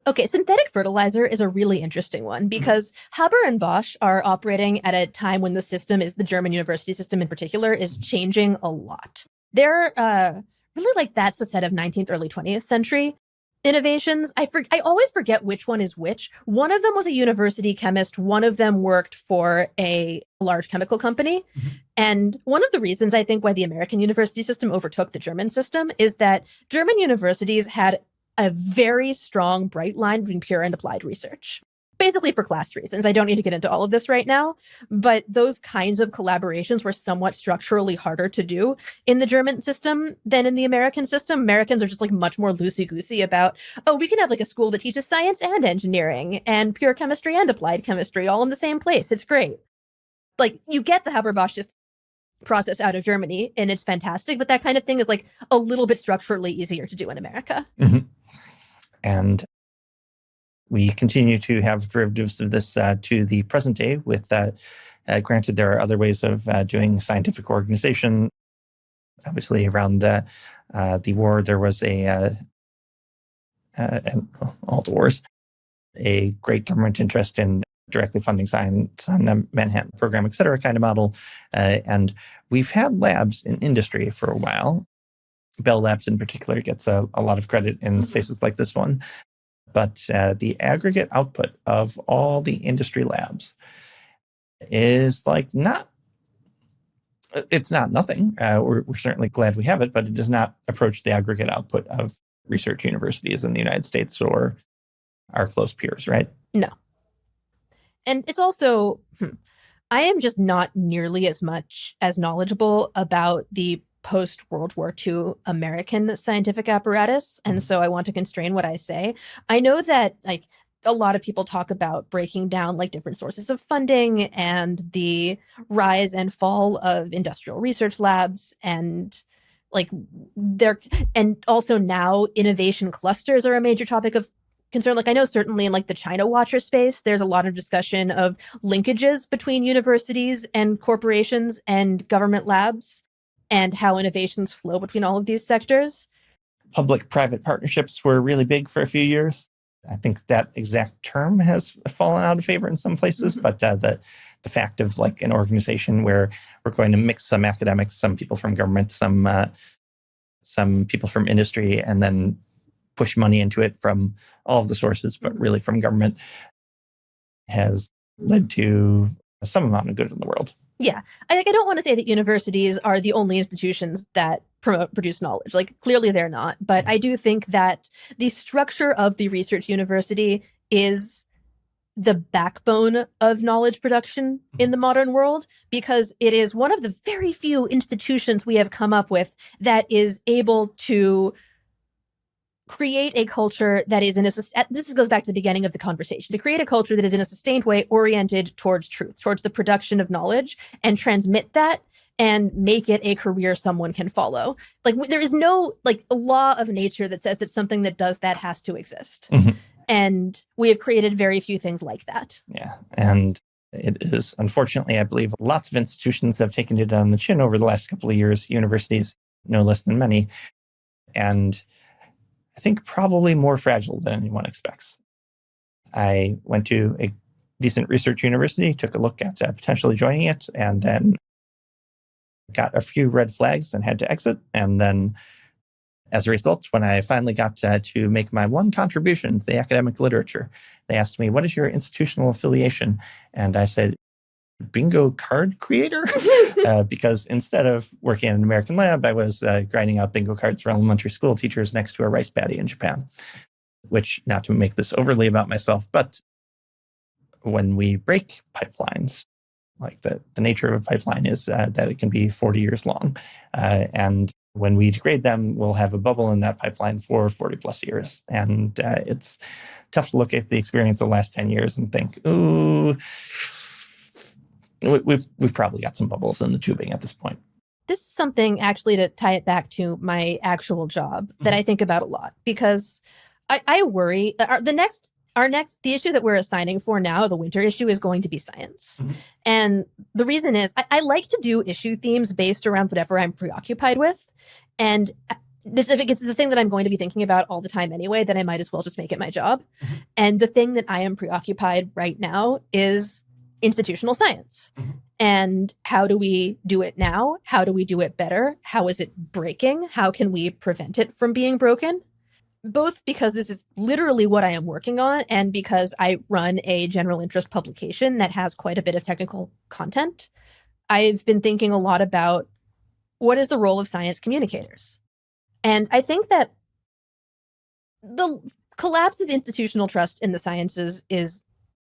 Okay, synthetic fertilizer is a really interesting one because Haber and Bosch are operating at a time when the German university system in particular, is changing a lot. They're really like that's a set of 19th, early 20th century innovations. I always forget which one is which. One of them was a university chemist. One of them worked for a large chemical company. Mm-hmm. And one of the reasons I think why the American university system overtook the German system is that German universities had a very strong, bright line between pure and applied research. Basically for class reasons. I don't need to get into all of this right now, but those kinds of collaborations were somewhat structurally harder to do in the German system than in the American system. Americans are just like much more loosey-goosey about, oh, we can have like a school that teaches science and engineering and pure chemistry and applied chemistry all in the same place. It's great. Like you get the Haber-Bosch just process out of Germany and it's fantastic, but that kind of thing is like a little bit structurally easier to do in America. Mm-hmm. And we continue to have derivatives of this to the present day with, granted, there are other ways of doing scientific organization. Obviously, around the war, there was and all the wars, a great government interest in directly funding science on the Manhattan Program, et cetera, kind of model. And we've had labs in industry for a while. Bell Labs in particular gets a lot of credit in spaces like this one. But the aggregate output of all the industry labs is like it's not nothing. We're certainly glad we have it, but it does not approach the aggregate output of research universities in the United States or our close peers, right? No. And it's also, I am just not nearly as much as knowledgeable about the post-World War II American scientific apparatus. And so I want to constrain what I say. I know that like a lot of people talk about breaking down like different sources of funding and the rise and fall of industrial research labs and and also now innovation clusters are a major topic of concern. Like I know certainly in like the China Watcher space, there's a lot of discussion of linkages between universities and corporations and government labs, and how innovations flow between all of these sectors. Public-private partnerships were really big for a few years. I think that exact term has fallen out of favor in some places, but the fact of like an organization where we're going to mix some academics, some people from government, some people from industry, and then push money into it from all of the sources, but really from government, has led to some amount of good in the world. Yeah. I don't want to say that universities are the only institutions that produce knowledge. Like, clearly they're not. But I do think that the structure of the research university is the backbone of knowledge production in the modern world, because it is one of the very few institutions we have come up with that is able to create a culture that is this goes back to the beginning of the conversation, to create a culture that is in a sustained way oriented towards truth, towards the production of knowledge, and transmit that and make it a career someone can follow. Like there is no like a law of nature that says that something that does that has to exist. And we have created very few things like that. Yeah. And it is, unfortunately, I believe lots of institutions have taken it on the chin over the last couple of years, universities, no less than many. And I think probably more fragile than anyone expects. I went to a decent research university, took a look at potentially joining it, and then got a few red flags and had to exit. And then as a result, when I finally got to make my one contribution to the academic literature, they asked me, what is your institutional affiliation? And I said, bingo card creator, because instead of working in an American lab, I was grinding out bingo cards for elementary school teachers next to a rice paddy in Japan, which, not to make this overly about myself, but when we break pipelines, like the nature of a pipeline is that it can be 40 years long. And when we degrade them, we'll have a bubble in that pipeline for 40 plus years. And it's tough to look at the experience of the last 10 years and think, ooh, we've probably got some bubbles in the tubing at this point. This is something, actually, to tie it back to my actual job, that I think about a lot, because I worry the issue that we're assigning for now, the winter issue, is going to be science. And the reason is I like to do issue themes based around whatever I'm preoccupied with. And if it's the thing that I'm going to be thinking about all the time anyway, then I might as well just make it my job. And the thing that I am preoccupied right now is institutional science. And how do we do it now? How do we do it better? How is it breaking? How can we prevent it from being broken? Both because this is literally what I am working on, and because I run a general interest publication that has quite a bit of technical content. I've been thinking a lot about what is the role of science communicators. And I think that the collapse of institutional trust in the sciences is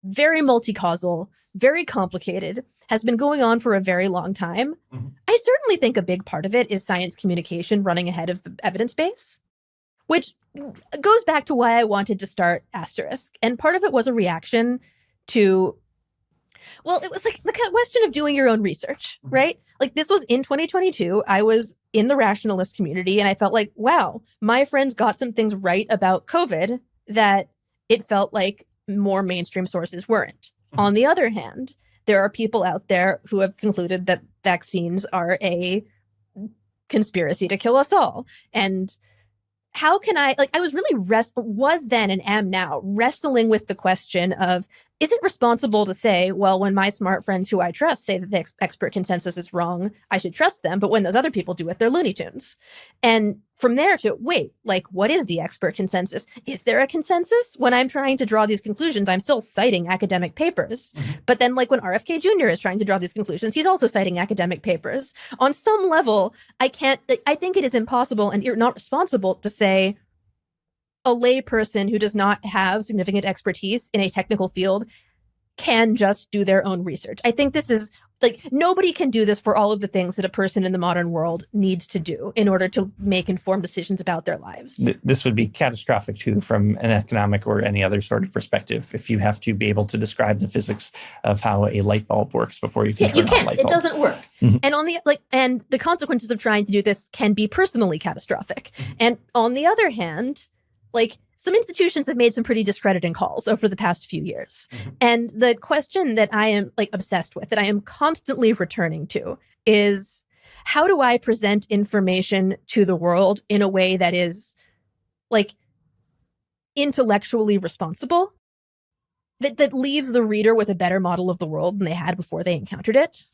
very multi-causal, very complicated, has been going on for a very long time. I certainly think a big part of it is science communication running ahead of the evidence base, which goes back to why I wanted to start Asterisk. And part of it was a reaction to, well, it was like the question of doing your own research, right? Like, this was in 2022. I was in the rationalist community, and I felt like, wow, my friends got some things right about COVID that it felt like more mainstream sources weren't. On the other hand, there are people out there who have concluded that vaccines are a conspiracy to kill us all. And how can I was really was then and am now wrestling with the question of, is it responsible to say, well, when my smart friends who I trust say that the expert consensus is wrong, I should trust them, but when those other people do it, they're Looney Tunes. And from there to, wait, like, what is the expert consensus? Is there a consensus? When I'm trying to draw these conclusions, I'm still citing academic papers. But then, like, when RFK Jr. is trying to draw these conclusions, he's also citing academic papers. On some level, I think it is impossible and not responsible to say a lay person who does not have significant expertise in a technical field can just do their own research. I think this is, like, nobody can do this for all of the things that a person in the modern world needs to do in order to make informed decisions about their lives. This would be catastrophic, too, from an economic or any other sort of perspective, if you have to be able to describe the physics of how a light bulb works before you can turn on a light bulb. It doesn't work. And the consequences of trying to do this can be personally catastrophic. And on the other hand, like, some institutions have made some pretty discrediting calls over the past few years. And the question that I am, like, obsessed with, that I am constantly returning to, is how do I present information to the world in a way that is, like, intellectually responsible, that leaves the reader with a better model of the world than they had before they encountered it?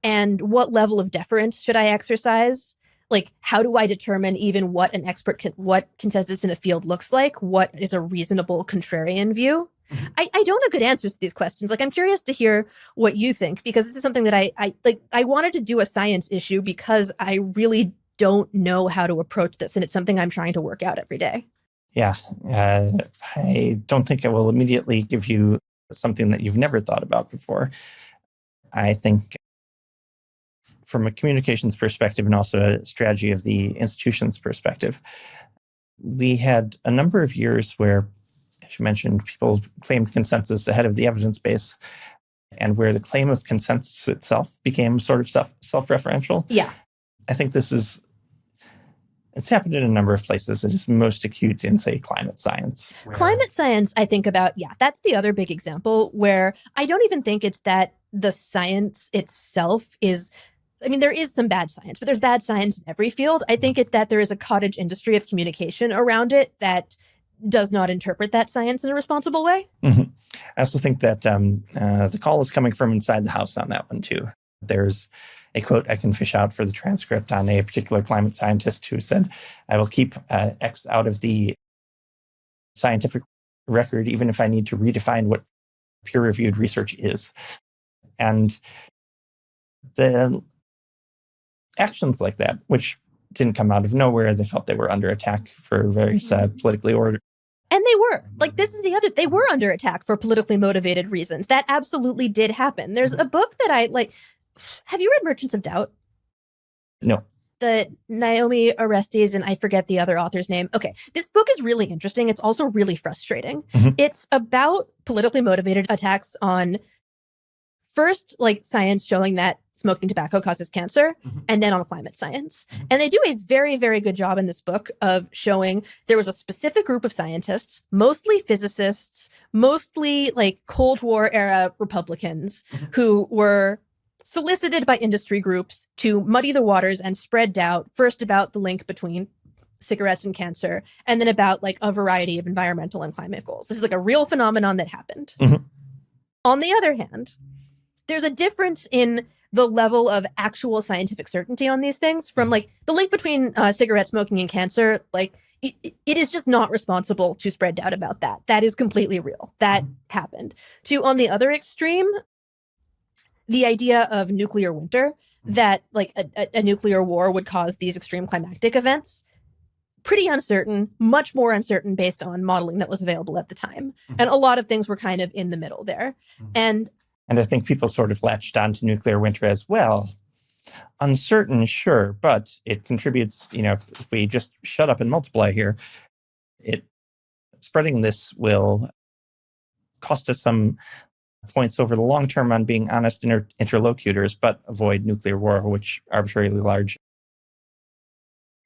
And what level of deference should I exercise? Like, how do I determine even what an expert what consensus in a field looks like? What is a reasonable contrarian view? I don't have good answers to these questions. Like, I'm curious to hear what you think, because this is something that I wanted to do a science issue because I really don't know how to approach this, and it's something I'm trying to work out every day. Yeah, I don't think I will immediately give you something that you've never thought about before. I think from a communications perspective and also a strategy of the institution's perspective, we had a number of years where, as you mentioned, people claimed consensus ahead of the evidence base, and where the claim of consensus itself became sort of self-referential. Yeah. I think it's happened in a number of places. It is most acute in, say, climate science. Climate science, I think about, that's the other big example where I don't even think it's that the science itself is, I mean, there is some bad science, but there's bad science in every field. I think it's that there is a cottage industry of communication around it that does not interpret that science in a responsible way. Mhm. I also think that the call is coming from inside the house on that one, too. There's a quote I can fish out for the transcript on a particular climate scientist who said, I will keep X out of the scientific record, even if I need to redefine what peer-reviewed research is. And the actions like that, which didn't come out of nowhere, they felt they were under attack for various politically ordered. And they were. Like, this is the other, they were under attack for politically motivated reasons. That absolutely did happen. There's a book that I like. Have you read Merchants of Doubt? No. The Naomi Orestes, and I forget the other author's name. Okay, this book is really interesting. It's also really frustrating. It's about politically motivated attacks on, first, like, science showing that smoking tobacco causes cancer, and then on climate science. And they do a very, very good job in this book of showing there was a specific group of scientists, mostly physicists, mostly like Cold War era Republicans, who were solicited by industry groups to muddy the waters and spread doubt, first about the link between cigarettes and cancer, and then about like a variety of environmental and climate goals. This is like a real phenomenon that happened. On the other hand, there's a difference in the level of actual scientific certainty on these things from like the link between cigarette smoking and cancer. Like it is just not responsible to spread doubt about that. That is completely real. That happened. To, on the other extreme, the idea of nuclear winter, that like a nuclear war would cause these extreme climactic events, pretty uncertain, much more uncertain based on modeling that was available at the time. And a lot of things were kind of in the middle there. And I think people sort of latched onto nuclear winter as well. Uncertain, sure, but it contributes, if we just shut up and multiply here, spreading this will cost us some points over the long term on being honest interlocutors, but avoid nuclear war, which arbitrarily large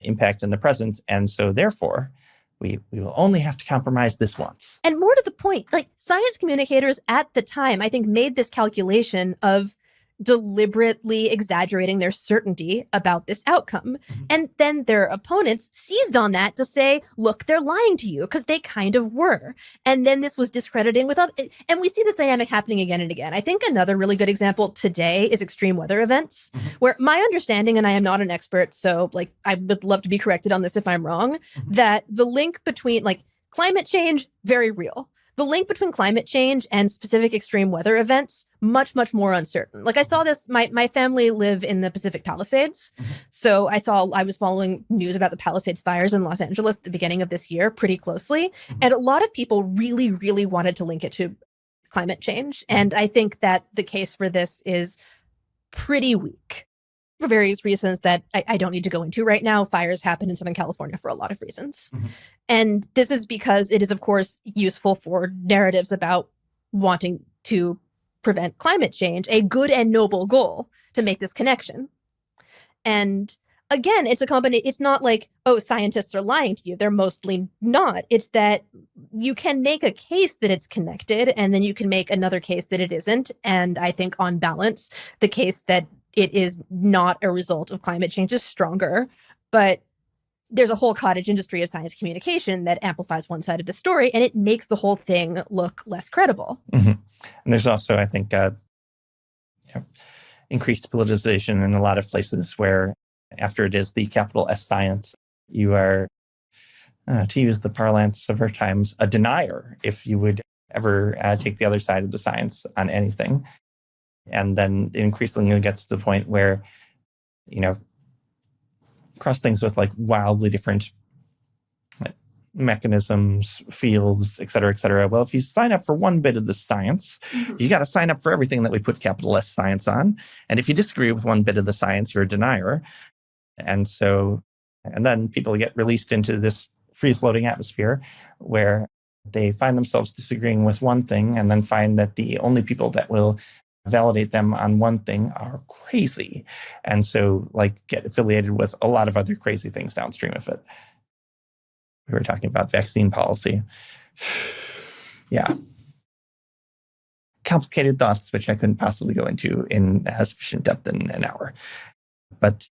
impact in the present. And so therefore, we will only have to compromise this once. And more to the point, like science communicators at the time, I think, made this calculation of deliberately exaggerating their certainty about this outcome. And then their opponents seized on that to say, look, they're lying to you, because they kind of were. And then this was discrediting with other, and we see this dynamic happening again and again. I think another really good example today is extreme weather events, where my understanding, and I am not an expert, so like I would love to be corrected on this if I'm wrong, that the link between like climate change, very real. The link between climate change and specific extreme weather events, much, much more uncertain. Like I saw this, my family live in the Pacific Palisades. So I was following news about the Palisades fires in Los Angeles at the beginning of this year pretty closely. And a lot of people really, really wanted to link it to climate change. And I think that the case for this is pretty weak for various reasons that I don't need to go into right now. Fires happen in Southern California for a lot of reasons. And this is because it is, of course, useful for narratives about wanting to prevent climate change, a good and noble goal to make this connection. And again, it's a combination. It's not like, oh, scientists are lying to you. They're mostly not. It's that you can make a case that it's connected, and then you can make another case that it isn't. And I think on balance, the case that it is not a result of climate change is stronger. But there's a whole cottage industry of science communication that amplifies one side of the story, and it makes the whole thing look less credible. And there's also, I think, increased politicization in a lot of places where, after it is the capital S science, you are, to use the parlance of our times, a denier if you would ever take the other side of the science on anything. And then it increasingly gets to the point where, cross things with like wildly different mechanisms, fields, et cetera, et cetera. Well, if you sign up for one bit of the science, you got to sign up for everything that we put capital S science on. And if you disagree with one bit of the science, you're a denier. And then people get released into this free-floating atmosphere where they find themselves disagreeing with one thing and then find that the only people that will validate them on one thing are crazy. And so like get affiliated with a lot of other crazy things downstream of it. We were talking about vaccine policy. Yeah. Complicated thoughts, which I couldn't possibly go into in sufficient depth in an hour. But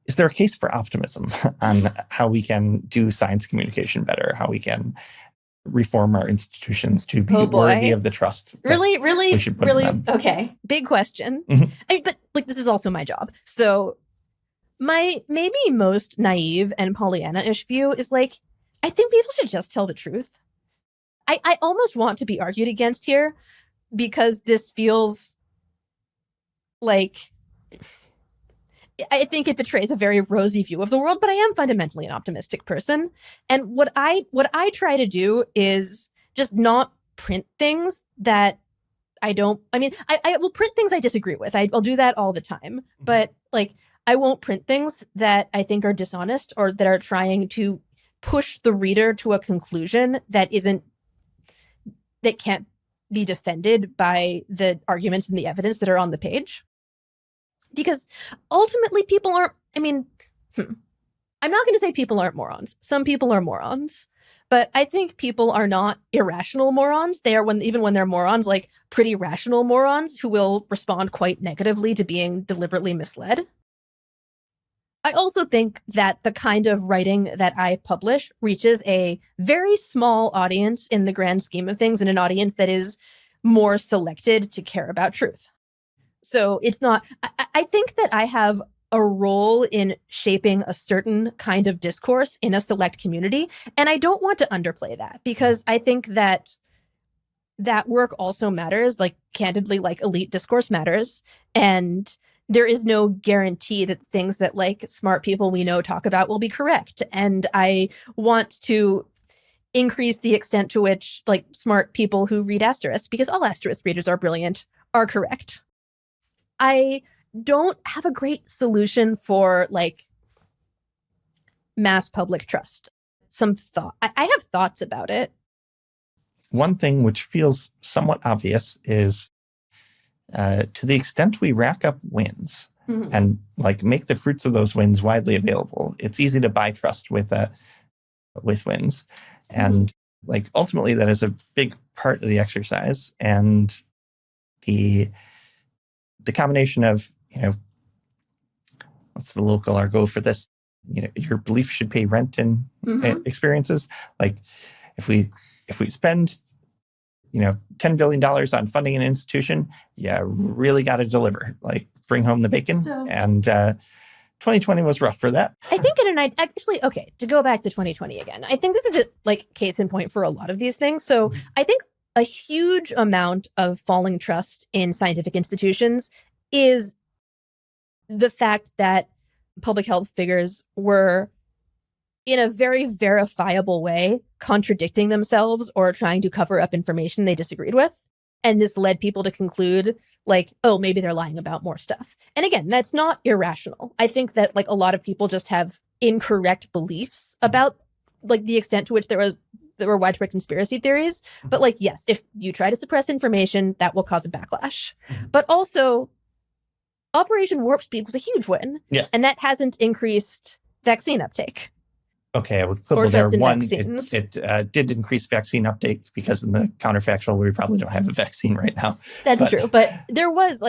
is there a case for optimism on how we can do science communication better, how we can reform our institutions to be worthy of the trust? Really? We should put in them? Okay. Big question. But like, this is also my job. So my maybe most naive and Pollyanna-ish view is like, I think people should just tell the truth. I almost want to be argued against here because this feels like, I think it betrays a very rosy view of the world, but I am fundamentally an optimistic person. And what I try to do is just not print things that I will print things I disagree with. I'll do that all the time. But like, I won't print things that I think are dishonest or that are trying to push the reader to a conclusion that can't be defended by the arguments and the evidence that are on the page. Because ultimately people aren't, I'm not going to say people aren't morons. Some people are morons. But I think people are not irrational morons. They are, even when they're morons, like pretty rational morons who will respond quite negatively to being deliberately misled. I also think that the kind of writing that I publish reaches a very small audience in the grand scheme of things, and an audience that is more selected to care about truth. So it's not, I think that I have a role in shaping a certain kind of discourse in a select community. And I don't want to underplay that, because I think that that work also matters. Like, candidly, like, elite discourse matters. And there is no guarantee that things that like smart people we know talk about will be correct. And I want to increase the extent to which like smart people who read Asterisk, because all Asterisk readers are brilliant, are correct. I don't have a great solution for like mass public trust. I have thoughts about it. One thing which feels somewhat obvious is to the extent we rack up wins and like make the fruits of those wins widely available, it's easy to buy trust with wins. And like ultimately that is a big part of the exercise. And the combination of, what's the local argot for this? Your belief should pay rent in experiences. Like if we spend, $10 billion on funding an institution, really got to deliver, like bring home the bacon. And 2020 was rough for that. I think to go back to 2020 again, I think this is a case in point for a lot of these things. So I think a huge amount of falling trust in scientific institutions is the fact that public health figures were, in a very verifiable way, contradicting themselves or trying to cover up information they disagreed with. And this led people to conclude, like, oh, maybe they're lying about more stuff. And again, that's not irrational. I think that like a lot of people just have incorrect beliefs about like the extent to which there were widespread conspiracy theories. But like, yes, if you try to suppress information, that will cause a backlash. But also, Operation Warp Speed was a huge win. Yes. And that hasn't increased vaccine uptake. Okay, I would quibble there. One, it did increase vaccine uptake because in the counterfactual, we probably don't have a vaccine right now. That's true. But there was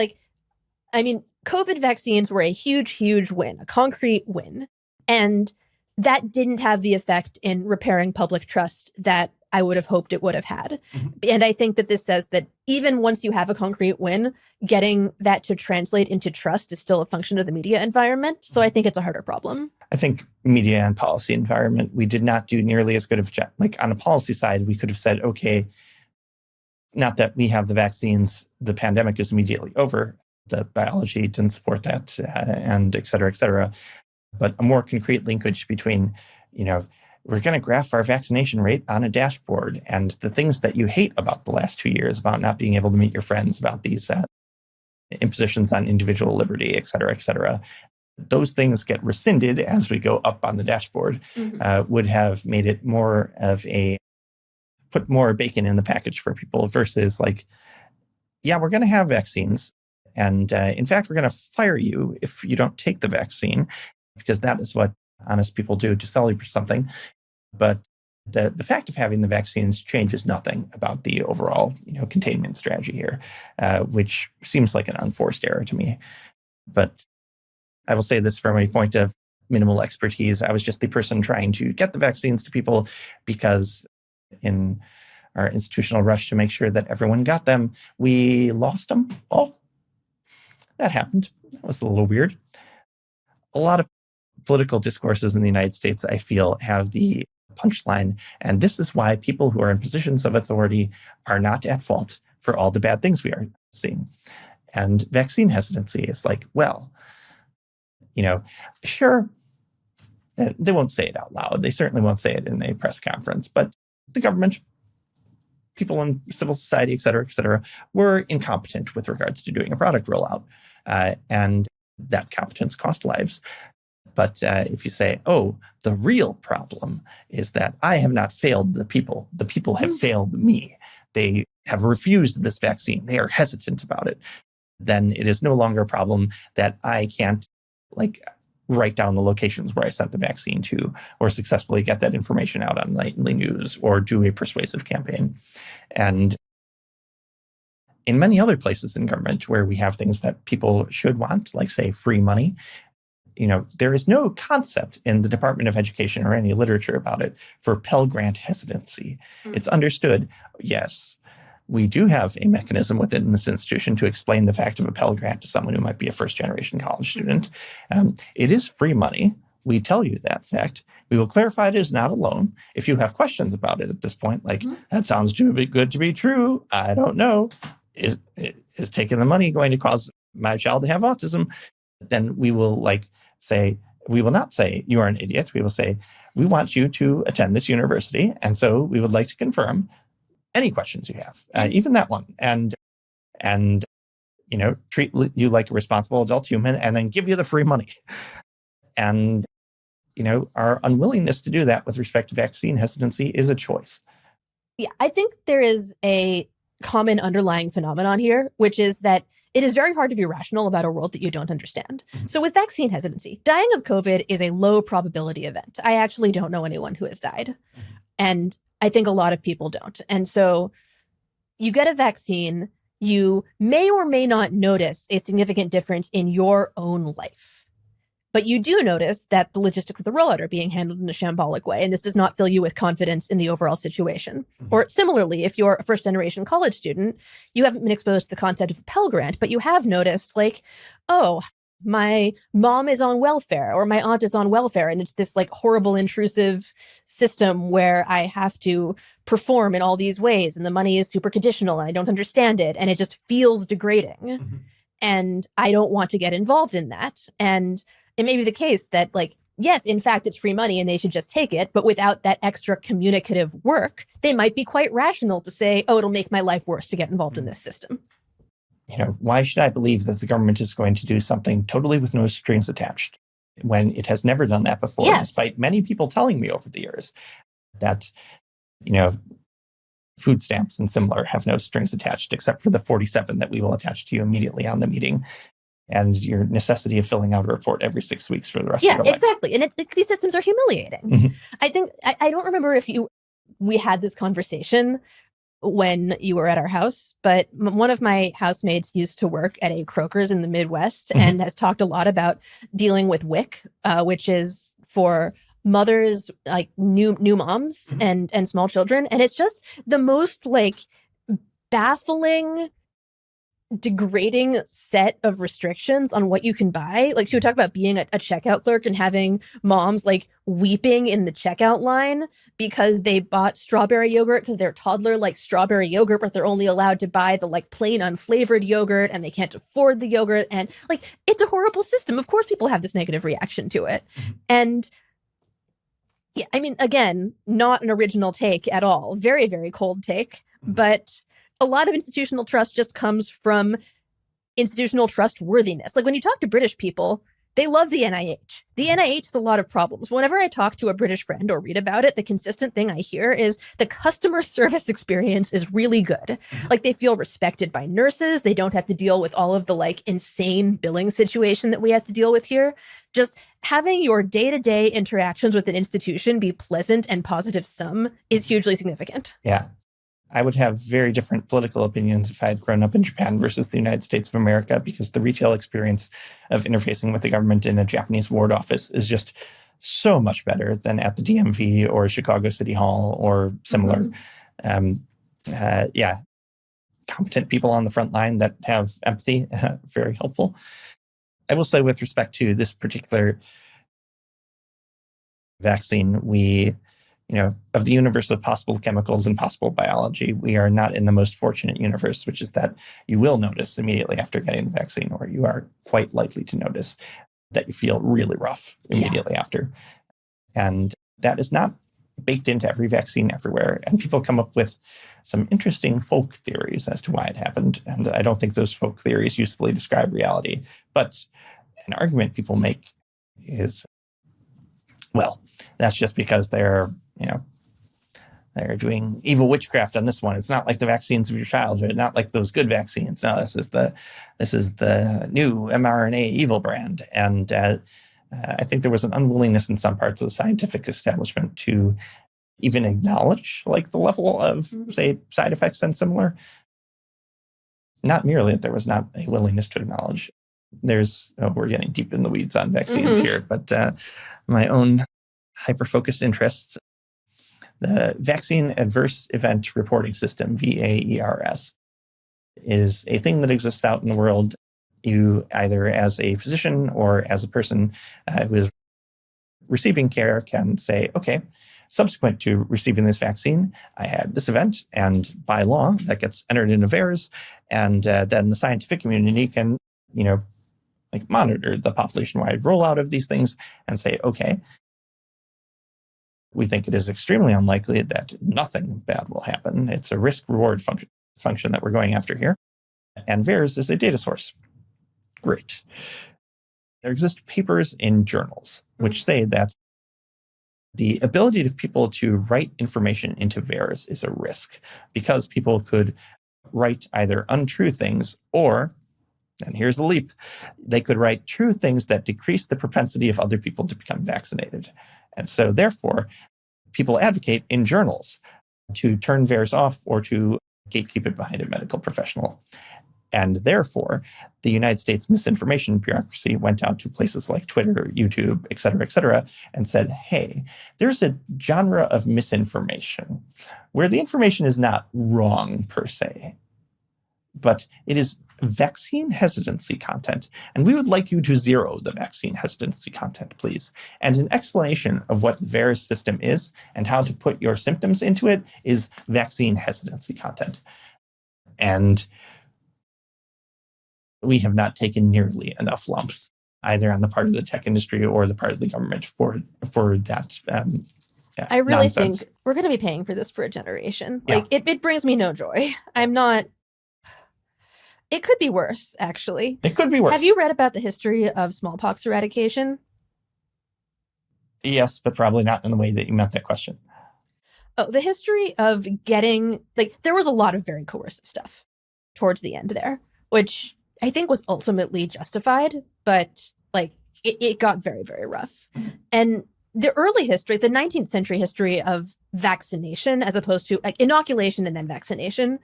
COVID vaccines were a huge, huge win, a concrete win. And that didn't have the effect in repairing public trust that I would have hoped it would have had. And I think that this says that even once you have a concrete win, getting that to translate into trust is still a function of the media environment. So I think it's a harder problem. I think media and policy environment, we did not do nearly as good of a job. Like on a policy side, we could have said, okay, not that we have the vaccines, the pandemic is immediately over. The biology didn't support that, and et cetera, but a more concrete linkage between, we're going to graph our vaccination rate on a dashboard, and the things that you hate about the last 2 years, about not being able to meet your friends, about these impositions on individual liberty, et cetera, those things get rescinded as we go up on the dashboard, would have made it more of put more bacon in the package for people versus like, we're going to have vaccines. And in fact, we're going to fire you if you don't take the vaccine, because that is what honest people do to sell you something. But the fact of having the vaccines changes nothing about the overall containment strategy here, which seems like an unforced error to me. But I will say this from a point of minimal expertise. I was just the person trying to get the vaccines to people because in our institutional rush to make sure that everyone got them, we lost them all. That happened. That was a little weird. A lot of political discourses in the United States, I feel, have the punchline, and this is why people who are in positions of authority are not at fault for all the bad things we are seeing. And vaccine hesitancy is like, well, sure, they won't say it out loud. They certainly won't say it in a press conference, but the government, people in civil society, et cetera, were incompetent with regards to doing a product rollout. And that competence cost lives. But if you say, oh, the real problem is that I have not failed the people have failed me. They have refused this vaccine. They are hesitant about it. Then it is no longer a problem that I can't write down the locations where I sent the vaccine to, or successfully get that information out on nightly news, or do a persuasive campaign. And in many other places in government where we have things that people should want, like say free money, there is no concept in the Department of Education or any literature about it for Pell Grant hesitancy. It's understood, yes, we do have a mechanism within this institution to explain the fact of a Pell Grant to someone who might be a first-generation college student. It is free money. We tell you that fact. We will clarify it is not a loan. If you have questions about it at this point, that sounds too good to be true, I don't know, is taking the money going to cause my child to have autism? Then we will say, we will not say you are an idiot. We will say, we want you to attend this university. And so we would like to confirm any questions you have, even that one. And treat you like a responsible adult human and then give you the free money. And, our unwillingness to do that with respect to vaccine hesitancy is a choice. Yeah, I think there is a common underlying phenomenon here, which is that it is very hard to be rational about a world that you don't understand. So with vaccine hesitancy, dying of COVID is a low probability event. I actually don't know anyone who has died. And I think a lot of people don't. And so you get a vaccine, you may or may not notice a significant difference in your own life. But you do notice that the logistics of the rollout are being handled in a shambolic way, and this does not fill you with confidence in the overall situation. Or similarly, if you're a first-generation college student, you haven't been exposed to the concept of a Pell Grant, but you have noticed, oh, my mom is on welfare, or my aunt is on welfare, and it's this horrible, intrusive system where I have to perform in all these ways, and the money is super conditional, and I don't understand it, and it just feels degrading. And I don't want to get involved in that. And it may be the case that, yes, in fact, it's free money and they should just take it. But without that extra communicative work, they might be quite rational to say, oh, it'll make my life worse to get involved in this system. Why should I believe that the government is going to do something totally with no strings attached when it has never done that before, despite many people telling me over the years that, food stamps and similar have no strings attached except for the 47 that we will attach to you immediately on the meeting, and your necessity of filling out a report every 6 weeks for the rest of your life. Yeah, exactly. And these systems are humiliating. I think, I don't remember if we had this conversation when you were at our house, but one of my housemates used to work at a Kroger's in the Midwest and has talked a lot about dealing with WIC, which is for mothers, new moms and small children. And it's just the most baffling, degrading set of restrictions on what you can buy. She would talk about being a checkout clerk and having moms weeping in the checkout line because they bought strawberry yogurt because their toddler likes strawberry yogurt, but they're only allowed to buy the plain unflavored yogurt and they can't afford the yogurt. And it's a horrible system. Of course, people have this negative reaction to it. And yeah, I mean, again, not an original take at all. Very, very cold take, but a lot of institutional trust just comes from institutional trustworthiness. When you talk to British people, they love the NIH. The NIH has a lot of problems. Whenever I talk to a British friend or read about it, the consistent thing I hear is the customer service experience is really good. They feel respected by nurses. They don't have to deal with all of the insane billing situation that we have to deal with here. Just having your day-to-day interactions with an institution be pleasant and positive sum is hugely significant. Yeah. I would have very different political opinions if I had grown up in Japan versus the United States of America, because the retail experience of interfacing with the government in a Japanese ward office is just so much better than at the DMV or Chicago City Hall or similar. Competent people on the front line that have empathy, very helpful. I will say, with respect to this particular vaccine, we, of the universe of possible chemicals and possible biology, we are not in the most fortunate universe, which is that you will notice immediately after getting the vaccine, or you are quite likely to notice that you feel really rough immediately after. And that is not baked into every vaccine everywhere. And people come up with some interesting folk theories as to why it happened. And I don't think those folk theories usefully describe reality. But an argument people make is, well, that's just because they're doing evil witchcraft on this one. It's not like the vaccines of your childhood, not like those good vaccines. No, this is the new mRNA evil brand. And I think there was an unwillingness in some parts of the scientific establishment to even acknowledge the level of, say, side effects and similar. Not merely that there was not a willingness to acknowledge. We're getting deep in the weeds on vaccines here, but my own hyper-focused interests, the Vaccine Adverse Event Reporting System, VAERS, is a thing that exists out in the world. You, either as a physician or as a person who is receiving care, can say, okay, subsequent to receiving this vaccine, I had this event, and by law, that gets entered into VAERS, and then the scientific community can, monitor the population-wide rollout of these things and say, okay, we think it is extremely unlikely that nothing bad will happen. It's a risk-reward function that we're going after here. And VAERS is a data source. Great. There exist papers in journals which say that the ability of people to write information into VAERS is a risk, because people could write either untrue things or, and here's the leap, they could write true things that decrease the propensity of other people to become vaccinated. And so therefore, people advocate in journals to turn VAERS off or to gatekeep it behind a medical professional. And therefore, the United States misinformation bureaucracy went out to places like Twitter, YouTube, et cetera, and said, hey, there's a genre of misinformation where the information is not wrong per se, but it is vaccine hesitancy content. And we would like you to zero the vaccine hesitancy content, please. And an explanation of what the VAERS system is and how to put your symptoms into it is vaccine hesitancy content. And we have not taken nearly enough lumps, either on the part of the tech industry or the part of the government for that. I really nonsense. think we're going to be paying for this for a generation. Yeah. It brings me no joy. I'm not. It could be worse, actually. It could be worse. Have you read about the history of smallpox eradication? Yes, but probably not in the way that you meant that question. Oh, the history of getting, there was a lot of very coercive stuff towards the end there, which I think was ultimately justified, but it got very, very rough. And the early history, the 19th century history of vaccination, as opposed to inoculation and then vaccination,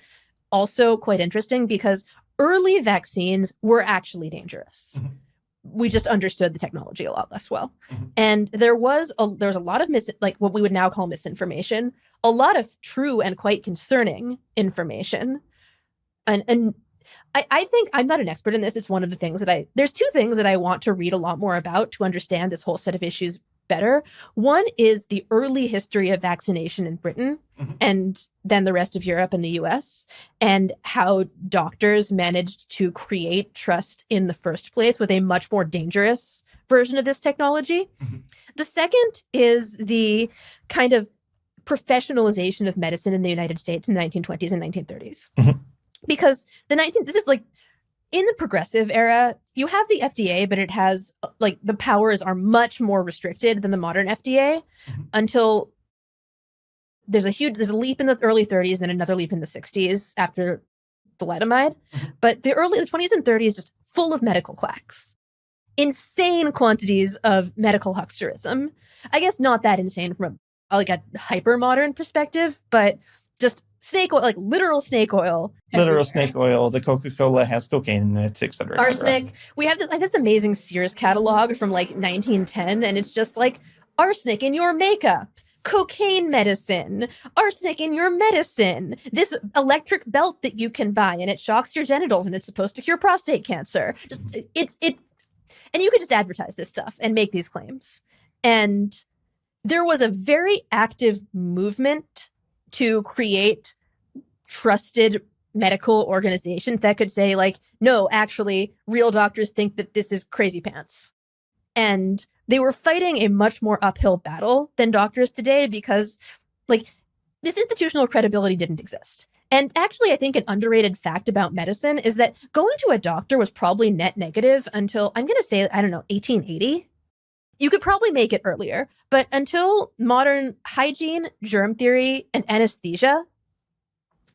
also quite interesting, because early vaccines were actually dangerous. Mm-hmm. We just understood the technology a lot less well. Mm-hmm. And there was a lot of what we would now call misinformation, a lot of true and quite concerning information. And I think I'm not an expert in this. It's one of the things there's two things that I want to read a lot more about to understand this whole set of issues better. One is the early history of vaccination in Britain, mm-hmm. and then the rest of Europe and the US, and how doctors managed to create trust in the first place with a much more dangerous version of this technology. Mm-hmm. The second is the kind of professionalization of medicine in the United States in the 1920s and 1930s. Mm-hmm. Because this is in the progressive era, you have the FDA, but it has the powers are much more restricted than the modern FDA, mm-hmm. until there's a leap in the early 30s and another leap in the 60s after thalidomide. Mm-hmm. But the 20s and 30s just full of medical quacks. Insane quantities of medical hucksterism. I guess not that insane from a hyper modern perspective, but just snake oil, like literal snake oil. Literal everywhere. snake oil. The Coca-Cola has cocaine in it, et cetera, et cetera. Arsenic. We have this amazing Sears catalog from like 1910, and it's just like arsenic in your makeup, cocaine medicine, arsenic in your medicine, this electric belt that you can buy and it shocks your genitals and it's supposed to cure prostate cancer. And you could just advertise this stuff and make these claims. And there was a very active movement to create trusted medical organizations that could say, like, no, actually, real doctors think that this is crazy pants. And they were fighting a much more uphill battle than doctors today because, like, this institutional credibility didn't exist. And actually, I think an underrated fact about medicine is that going to a doctor was probably net negative until, I'm going to say, 1880. You could probably make it earlier, but until modern hygiene, germ theory, and anesthesia,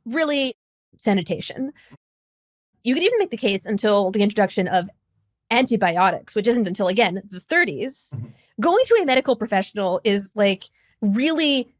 really sanitation. You could even make the case until the introduction of antibiotics, which isn't until, again, the 30s. Mm-hmm. Going to a medical professional is like really,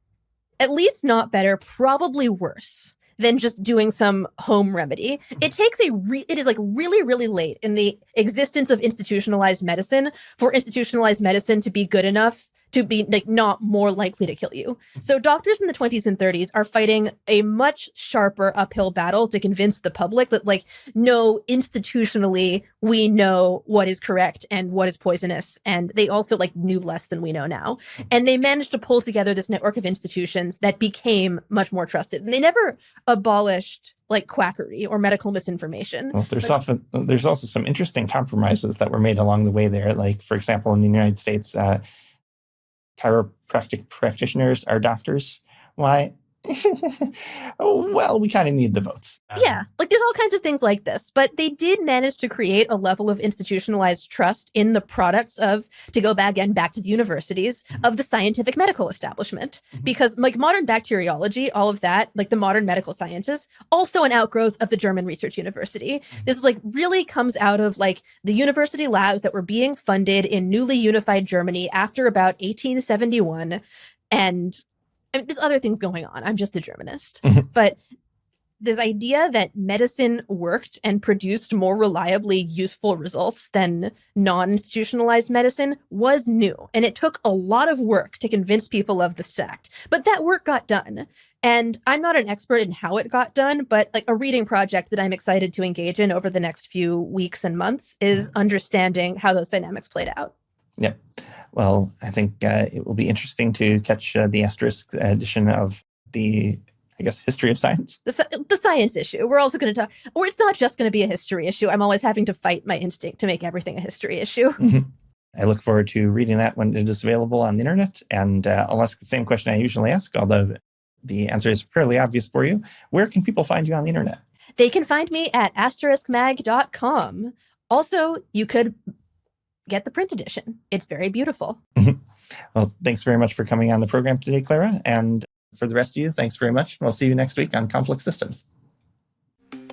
at least not better, probably worse than just doing some home remedy. It takes it is like really, really late in the existence of institutionalized medicine for institutionalized medicine to be good enough to be like not more likely to kill you. So doctors in the 20s and 30s are fighting a much sharper uphill battle to convince the public that, like, no, institutionally, we know what is correct and what is poisonous. And they also like knew less than we know now. And they managed to pull together this network of institutions that became much more trusted. And they never abolished like quackery or medical misinformation. Well, there's also some interesting compromises that were made along the way there. Like, for example, in the United States, chiropractic practitioners are doctors. Why? Well, we kind of need the votes. Yeah, like there's all kinds of things like this, but they did manage to create a level of institutionalized trust in the products of, to go back to the universities, of the scientific medical establishment. Because like modern bacteriology, all of that, like the modern medical sciences, also an outgrowth of the German Research University. This is like really comes out of like the university labs that were being funded in newly unified Germany after about 1871. And there's other things going on. I'm just a Germanist. But this idea that medicine worked and produced more reliably useful results than non-institutionalized medicine was new. And it took a lot of work to convince people of this fact. But that work got done. And I'm not an expert in how it got done, but like a reading project that I'm excited to engage in over the next few weeks and months is understanding how those dynamics played out. Yeah. Well, I think it will be interesting to catch the Asterisk edition of the, I guess, history of science. The science issue. We're also going to talk, or it's not just going to be a history issue. I'm always having to fight my instinct to make everything a history issue. I look forward to reading that when it is available on the internet. And I'll ask the same question I usually ask, although the answer is fairly obvious for you. Where can people find you on the internet? They can find me at asteriskmag.com. Also, you could get the print edition. It's very beautiful. Well, thanks very much for coming on the program today, Clara. And for the rest of you, thanks very much. We'll see you next week on Complex Systems.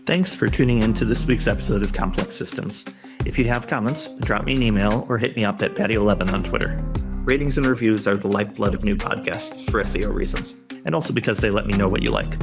Thanks for tuning in to this week's episode of Complex Systems. If you have comments, drop me an email or hit me up at Patty11 on Twitter. Ratings and reviews are the lifeblood of new podcasts for SEO reasons, and also because they let me know what you like.